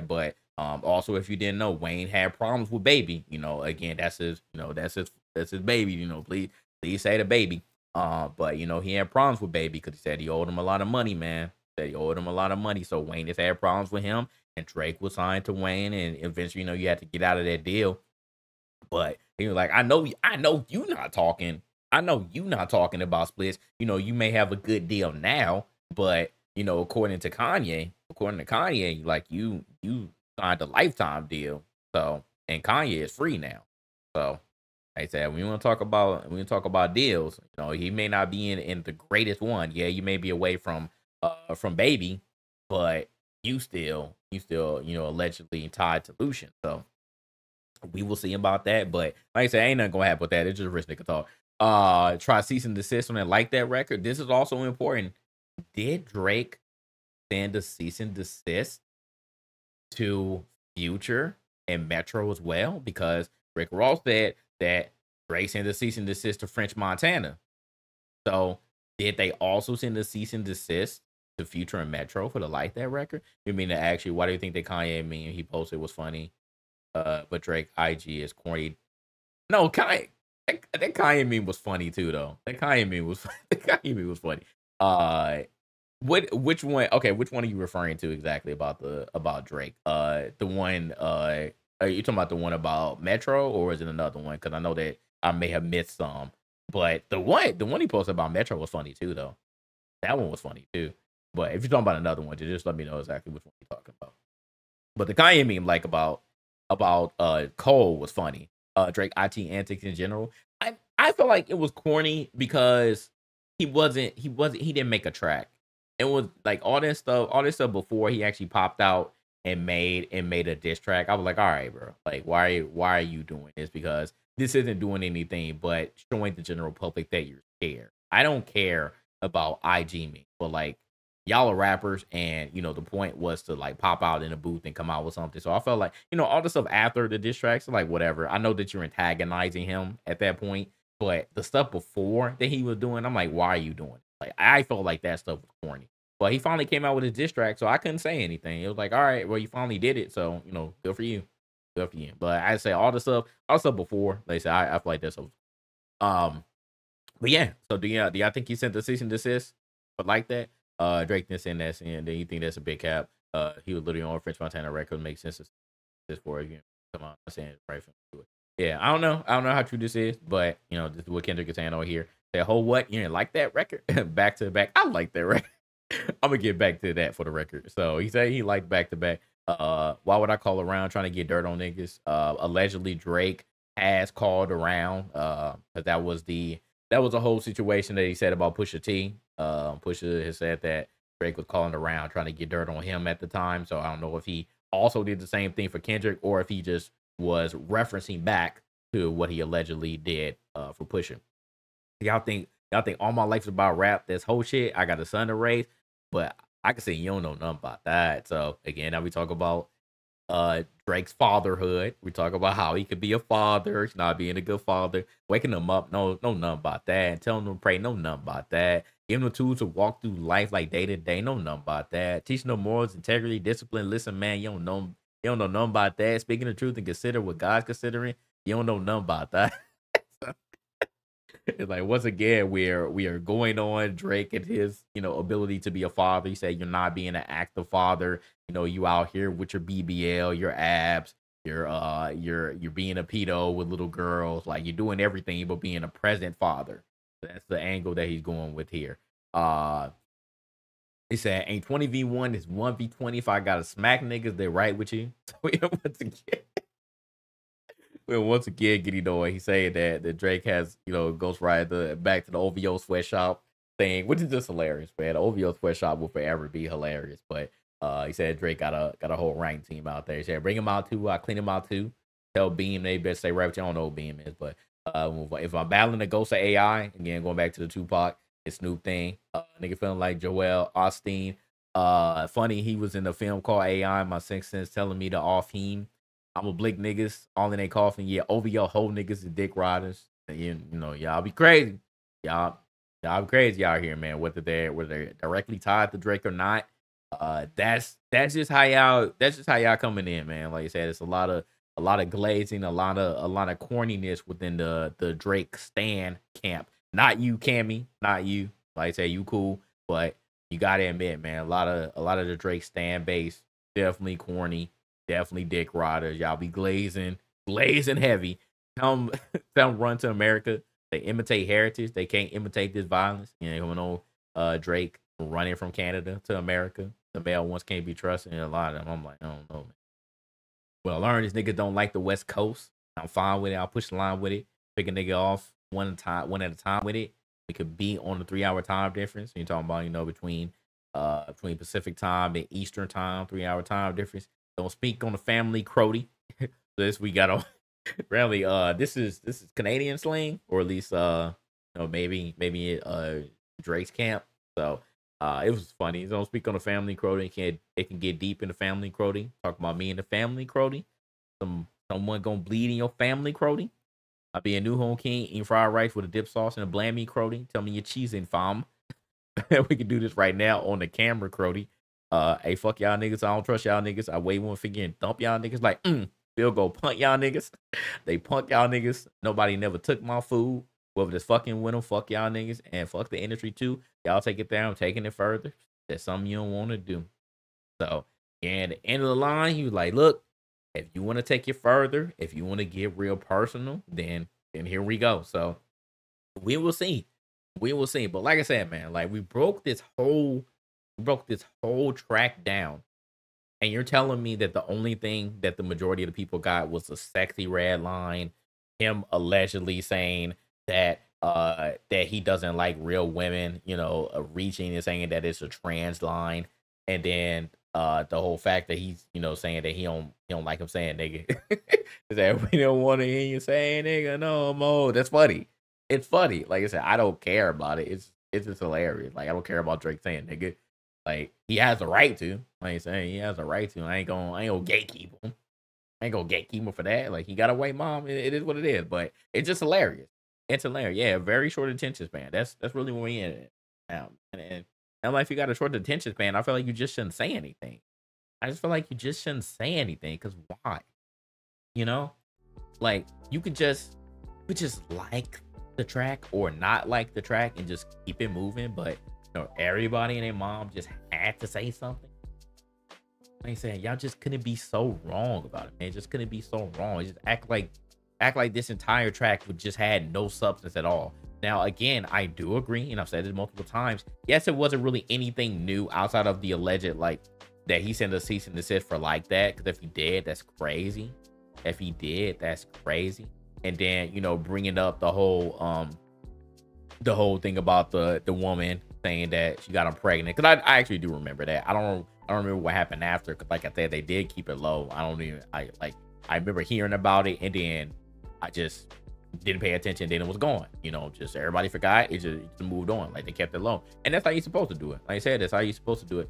But also, if you didn't know, Wayne had problems with Baby. You know, again, that's his baby. You know, please say the Baby. But you know, he had problems with Baby because he said he owed him a lot of money, man. Said he owed him a lot of money. So Wayne has had problems with him, and Drake was signed to Wayne, and eventually, you know, you had to get out of that deal. But he was like, I know you not talking. I know you not talking about splits. You know, you may have a good deal now, but you know, according to Kanye, like you signed a lifetime deal. So and Kanye is free now. So like I said, we want to talk about deals. You know, he may not be in the greatest one. Yeah, you may be away from Baby, but you still, you know, allegedly tied to Lucian. So we will see about that. But like I said, ain't nothing gonna happen with that. It's just rich nigga talk. Try cease and desist on it like that record. This is also important. Did Drake send a cease and desist to Future and Metro as well? Because Rick Ross said that Drake sent a cease and desist to French Montana. So did they also send a cease and desist to Future and Metro for the Like That record? You mean to actually, why do you think that Kanye meme he posted was funny? But Drake IG is corny. No, Kanye. That Kanye meme was funny too, though. That Kanye meme was funny. Which one? Okay, which one are you referring to exactly about Drake? The one. Are you talking about the one about Metro, or is it another one? Because I know that I may have missed some. But the one he posted about Metro was funny too, though. That one was funny too. But if you're talking about another one, just let me know exactly which one you're talking about. But the Kanye meme, like about Cole, was funny. Drake IT antics in general. I feel like it was corny because he didn't make a track. It was like all this stuff before he actually popped out and made a diss track. I was like, all right, bro. Like, why are you doing this? Because this isn't doing anything but showing the general public that you're scared. I don't care about IG me, but like y'all are rappers, and you know the point was to like pop out in a booth and come out with something. So I felt like, you know, all the stuff after the diss tracks, like whatever. I know that you're antagonizing him at that point, but the stuff before that he was doing, I'm like, why are you doing it? Like I felt like that stuff was corny. But he finally came out with his diss track, so I couldn't say anything. It was like, all right, well, you finally did it, so you know, good for you, good for you. But I say all the stuff before, they say I feel like that's so. But yeah, so do y'all think he sent the cease and desist, but like that? Drake didn't send that, and then you think that's a big cap? He was literally on a French Montana record. Makes sense this for you. Come on, I'm saying right from it. Yeah, I don't know how true this is, but you know, this is what Kendrick is saying over here. That whole what you didn't like that record, back to back. I like that record. I'm gonna get back to that for the record. So he said he liked back to back. Why would I call around trying to get dirt on niggas? Allegedly Drake has called around. Because that was a whole situation that he said about Pusha T. Pusha has said that Drake was calling around trying to get dirt on him at the time. So I don't know if he also did the same thing for Kendrick, or if he just was referencing back to what he allegedly did for Pusha. Y'all think all my life is about rap? This whole shit. I got a son to raise, but I can say you don't know nothing about that. So again, now we talk about Drake's fatherhood. We talk about how he could be a father, he's not being a good father, waking them up, no nothing about that, and telling them to pray, no nothing about that, giving them tools to walk through life like day to day, no nothing about that, teaching them morals, integrity, discipline. Listen, man, you don't know nothing about that. Speaking the truth and consider what God's considering, you don't know nothing about that. It's like, once again, we are going on Drake and his, you know, ability to be a father. He said you're not being an active father. You know, you out here with your BBL, your abs, you're being a pedo with little girls. Like, you're doing everything but being a present father. That's the angle that he's going with here. He said, ain't 20v1, it's 1v20. If I gotta smack niggas, they right with you. So once again getting on. He's saying that Drake has, you know, Ghost Rider back to the OVO sweatshop thing, which is just hilarious, man. The OVO sweatshop will forever be hilarious. But he said Drake got a whole rank team out there. He said, bring him out too. I clean him out too. Tell Beam they better say right, but you don't know what Beam is. But if I'm battling the ghost of AI, again, going back to the Tupac, it's Snoop thing. Nigga feeling like Joel Osteen. Funny, he was in a film called AI. My sixth sense telling me to off him. I'm a blick niggas, all in they coffin. Yeah, over your whole niggas is dick riders. You know, y'all be crazy. Y'all be crazy out here, man. Whether they're directly tied to Drake or not. That's just how y'all coming in, man. Like I said, it's a lot of glazing, a lot of corniness within the Drake stan camp. Not you, Cammy. Not you. Like I say, you cool, but you gotta admit, man, a lot of the Drake stan base definitely corny, definitely dick riders. Y'all be glazing heavy. Come, them run to America. They imitate heritage. They can't imitate this violence. You know, coming on Drake running from Canada to America. The male ones can't be trusted. And a lot of them, I'm like, I don't know, man. Well, I learned these niggas don't like the West Coast. I'm fine with it. I'll push the line with it. Pick a nigga off one at a time with it. We could be on the 3 hour time difference. You're talking about, between Pacific time and Eastern time, 3 hour time difference. Don't speak on the family crody. This we got on really this is Canadian slang, or at least maybe Drake's camp. So it was funny. Don't speak on the family crody. It can get deep in the family crody. Talk about me and the family crody. Someone gonna bleed in your family crody. I'll be a new home king eating fried rice with a dip sauce and a bland meat crody. Tell me your cheese in fam. We can do this right now on the camera, crody. Hey, fuck y'all niggas. I don't trust y'all niggas. I wave one finger and thump y'all niggas. Like, Bill go punt y'all niggas. They punk y'all niggas. Nobody never took my food. Whoever just fucking with them, fuck y'all niggas. And fuck the industry too. Y'all take it down, taking it further. That's something you don't want to do. So, and at the end of the line, he was like, look, if you want to take it further, if you want to get real personal, then here we go. So we will see. We will see. But like I said, man, like we broke this whole track down. And you're telling me that the only thing that the majority of the people got was a sexy red line, him allegedly saying that that he doesn't like real women, reaching and saying that it's a trans line, and then the whole fact that he's saying that he don't like him saying nigga. Is that we don't want to hear you saying nigga no more. That's funny. It's funny. Like I said, I don't care about it. It's just hilarious. Like I don't care about Drake saying nigga. Like he has a right to. Like I saying he has a right to. I ain't gonna gatekeep him. I ain't gonna gatekeep him for that. Like he got a white mom. It is what it is. But it's just hilarious. It's hilarious. Yeah, very short attention span. That's really where we in it now. And I'm like, if you got a short attention span, I feel like you just shouldn't say anything. I just feel like you just shouldn't say anything. Cause why? Like you could just like the track or not like the track and just keep it moving. But everybody and their mom just had to say something. Like I said, y'all just couldn't be so wrong about it, man. Just couldn't be so wrong. Just act like this entire track would just had no substance at all. Now, again, I do agree, and I've said it multiple times. Yes, it wasn't really anything new outside of the alleged, like, that he sent a cease and desist for like that. Because if he did, that's crazy. If he did, that's crazy. And then, bringing up the whole thing about the woman saying that she got him pregnant. Because I actually do remember that. I don't remember what happened after. Because like I said, they did keep it low. I remember hearing about it, and then I just didn't pay attention. Then it was gone. Just everybody forgot. It just moved on. Like they kept it low, and that's how you're supposed to do it. Like I said, that's how you're supposed to do it.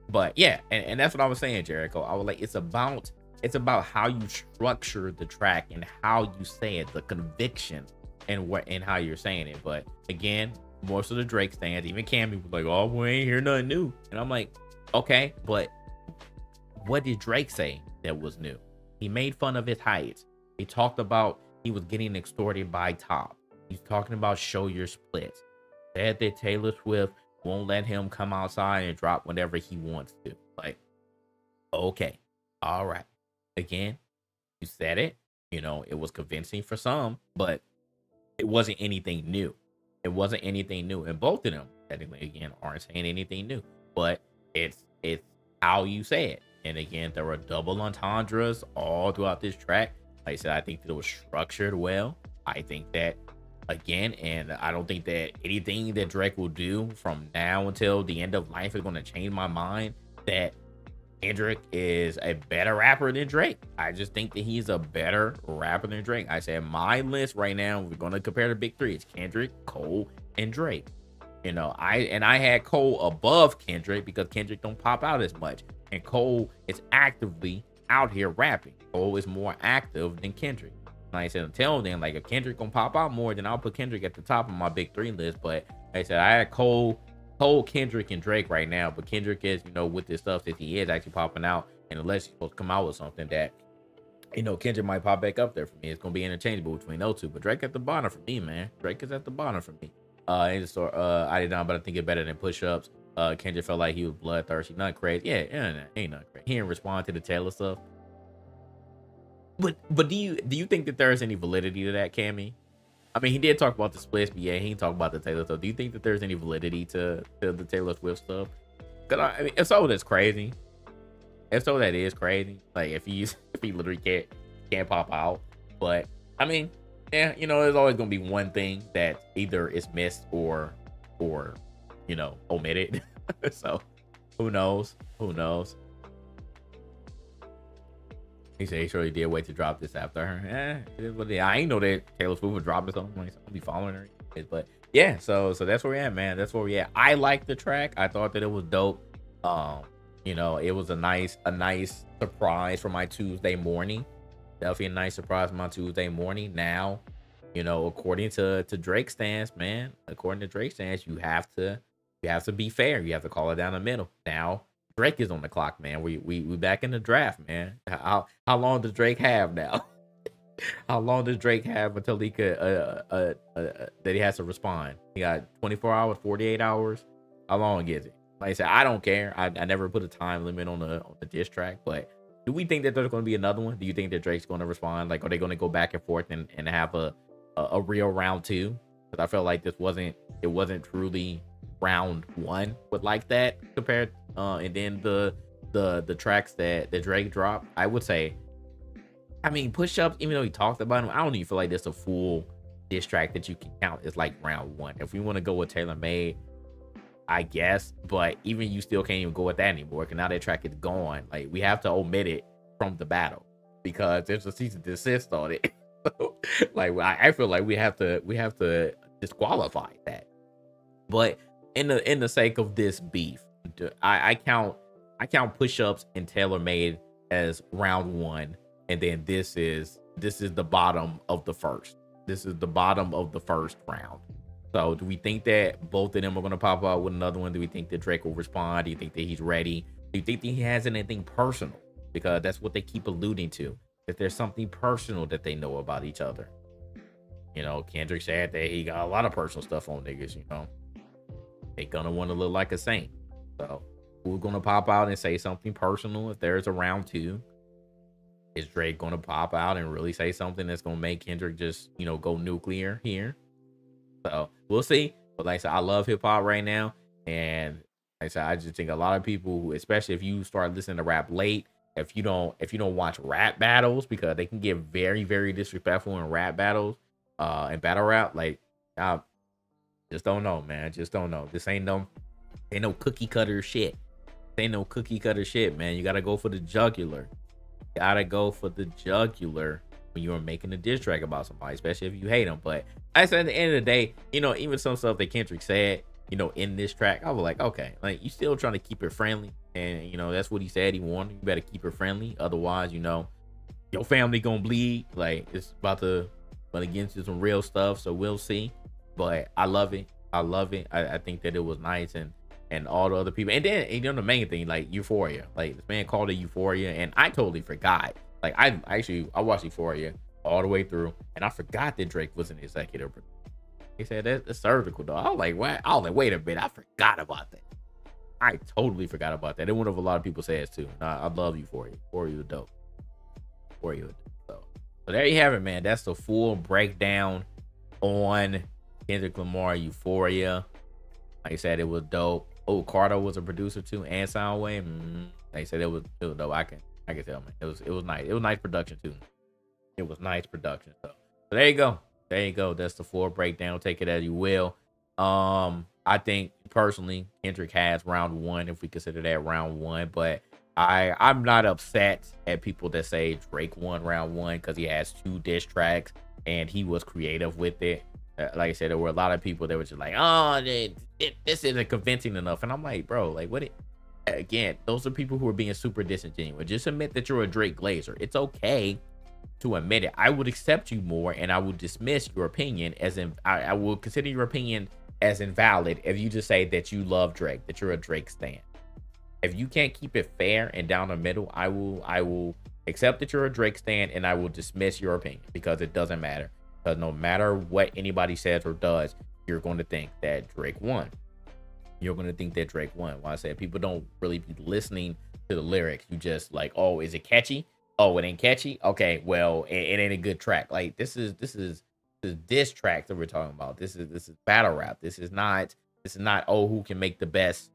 But yeah, and that's what I was saying, Jericho. I was like, it's about how you structure the track and how you say it, the conviction, and how you're saying it. But again, most of the Drake stands, even Cammy was like, "Oh, we ain't hear nothing new," and I'm like, okay, but what did Drake say that was new? He made fun of his height. He talked about he was getting extorted by Top. He's talking about show your splits. Said that Taylor Swift won't let him come outside and drop whenever he wants to. Like, okay, all right. Again, you said it. It was convincing for some, but it wasn't anything new. It wasn't anything new. And both of them, technically, again, aren't saying anything new. But it's how you say it. And again, there were double entendres all throughout this track. Like I said, I think that it was structured well. I think that, again, and I don't think that anything that Drake will do from now until the end of life is going to change my mind that Kendrick is a better rapper than Drake. I just think that he's a better rapper than Drake. I said my list right now, we're going to compare the big three. It's Kendrick, Cole, and Drake. I had Cole above Kendrick because Kendrick don't pop out as much. And Cole is actively out here rapping. Cole is more active than Kendrick. Like I said, until then, like if Kendrick gonna pop out more, then I'll put Kendrick at the top of my big three list. But like I said, I had Cole, Kendrick, and Drake right now. But Kendrick is, with this stuff that he is actually popping out. And unless he's supposed to come out with something that, Kendrick might pop back up there for me. It's gonna be interchangeable between those two. But Drake at the bottom for me, man. Drake is at the bottom for me. I did not, but I think it better than push-ups. Kendrick felt like he was bloodthirsty, not crazy. Yeah, ain't not crazy. He didn't respond to the Taylor stuff. But do you think that there is any validity to that, Cammy? I mean, he did talk about the splits, but yeah, he didn't talk about the Taylor stuff. Do you think that there's any validity to the Taylor Swift stuff? Cause I mean, if so, that's crazy. If so, that is crazy. Like if he literally can't pop out. But I mean, yeah, you know, there's always gonna be one thing that either is missed or you know, omitted. So who knows? Who knows? He said he surely did wait to drop this after her. I ain't know that Taylor Swift would drop this song. Like, I'll be following her. But yeah, so that's where we're at, man. That's where we're at. I like the track. I thought that it was dope. You know, it was a nice surprise for my Tuesday morning. Definitely a nice surprise for my Tuesday morning. Now, you know, according to Drake's stance, man, according to Drake's stance, you have to be fair. You have to call it down the middle. Now, Drake is on the clock, man. We back in the draft, man. How long does Drake have now? How long does Drake have until he could that he has to respond? He got 24 hours, 48 hours. How long is it? Like I said, I don't care. I never put a time limit on the diss track, but do we think that there's going to be another one? Do you think that Drake's going to respond? Like, are they going to go back and forth and have a real round two? Because I felt like it wasn't truly round one with like that compared. And then the tracks that Drake dropped, I would say, I mean, push-ups, even though he talked about them, I don't even feel like that's a full diss track that you can count as like round one. If we want to go with Taylor Made, I guess, but even you still can't even go with that anymore because now that track is gone. Like, we have to omit it from the battle because there's a cease and desist on it. So, like, I feel like we have to disqualify that. But in the sake of this beef, I count push-ups and Taylor Made as round one, and then this is the bottom of the first. This is the bottom of the first round. So do we think that both of them are going to pop out with another one? Do we think that Drake will respond? Do you think that he's ready? Do you think that he has anything personal? Because that's what they keep alluding to, that there's something personal that they know about each other. You know, Kendrick said that he got a lot of personal stuff on niggas, you know. They gonna want to look like a saint. So who's gonna pop out and say something personal if there's a round two? Is Drake gonna pop out and really say something that's gonna make Kendrick just, you know, go nuclear here? So we'll see. But like I said, I love hip hop right now. And like I said, I just think a lot of people who, especially if you start listening to rap late, if you don't watch rap battles, because they can get very, very disrespectful in rap battles, and battle rap, like, I just don't know, man. Just don't know. This ain't no cookie cutter shit. This ain't no cookie cutter shit, man. You gotta go for the jugular. Gotta go for the jugular when you're making a diss track about somebody, especially if you hate them. But I said at the end of the day, you know, even some stuff that Kendrick said, you know, in this track, I was like, okay, like, you still trying to keep it friendly, and you know that's what he said he wanted. You better keep it friendly, otherwise, you know, your family gonna bleed. Like, it's about to get into some real stuff. So we'll see. But I love it. I think that it was nice, and all the other people, and then, you know, the main thing, like Euphoria, like this man called it Euphoria, and I totally forgot. Like, I watched Euphoria all the way through, and I forgot that Drake was an executive producer. He said that's surgical, though. I was like, what? I was like, wait a minute, I forgot about that. I totally forgot about that. And one of a lot of people says too. I love Euphoria. Euphoria is dope. Euphoria is dope. So there you have it, man. That's the full breakdown on Kendrick Lamar Euphoria. Like I said, it was dope. Oh, Carter was a producer too, and Soundwave. Like I said, it was dope. I can tell, man. It was nice. It was nice production too. It was nice production. So there you go. There you go. That's the full breakdown. Take it as you will. I think personally, Kendrick has round one, if we consider that round one. But I'm not upset at people that say Drake won round one because he has 2 diss tracks and he was creative with it. Like I said, there were a lot of people that were just like, oh, this isn't convincing enough. And I'm like, bro, like, what? Again, those are people who are being super disingenuous. Just admit that you're a Drake glazer. It's okay to admit it. I would accept you more, and I would dismiss your opinion as in, I will consider your opinion as invalid if you just say that you love Drake, that you're a Drake stan. If you can't keep it fair and down the middle, I will accept that you're a Drake stan, and I will dismiss your opinion because it doesn't matter. Because no matter what anybody says or does, you're going to think that Drake won. You're going to think that Drake won. Why I said people don't really be listening to the lyrics. You just like, oh, is it catchy? Oh, it ain't catchy. Okay, well, it ain't a good track. Like this is diss track that we're talking about. This is battle rap. This is not oh, who can make the best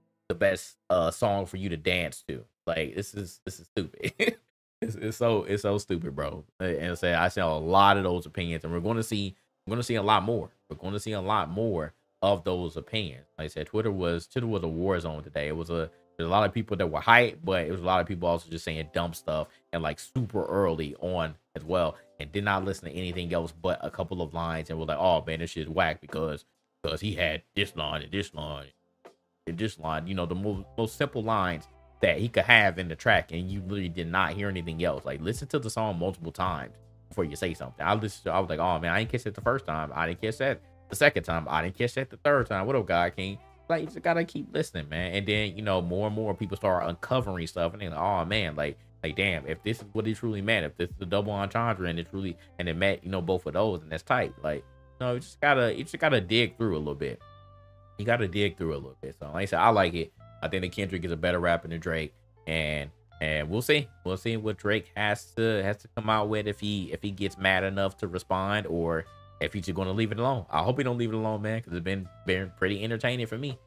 song for you to dance to. Like this is stupid. It's so stupid, bro. And say I see a lot of those opinions, and we're going to see a lot more. We're going to see a lot more of those opinions. Like I said, Twitter was a war zone today. There's a lot of people that were hyped, but it was a lot of people also just saying dumb stuff and like super early on as well, and did not listen to anything else but a couple of lines and was like, oh man, this shit's whack because he had this line and this line and this line. The most simple lines that he could have in the track, and you literally did not hear anything else. Like, listen to the song multiple times before you say something. I was like, oh man, I didn't catch it the first time. I didn't catch that the second time. I didn't catch that the third time. What up, God King? Like, you just gotta keep listening, man. And then more and more people start uncovering stuff, and they're like, oh man, like damn, if this is what it truly meant, if this is a double entendre and it meant both of those, and that's tight. Like, you just gotta dig through a little bit. You gotta dig through a little bit. So like I said, I like it. I think that Kendrick is a better rapper than Drake, and we'll see what Drake has to come out with, if he gets mad enough to respond, or if he's just going to leave it alone. I hope he don't leave it alone, man, because it's been pretty entertaining for me.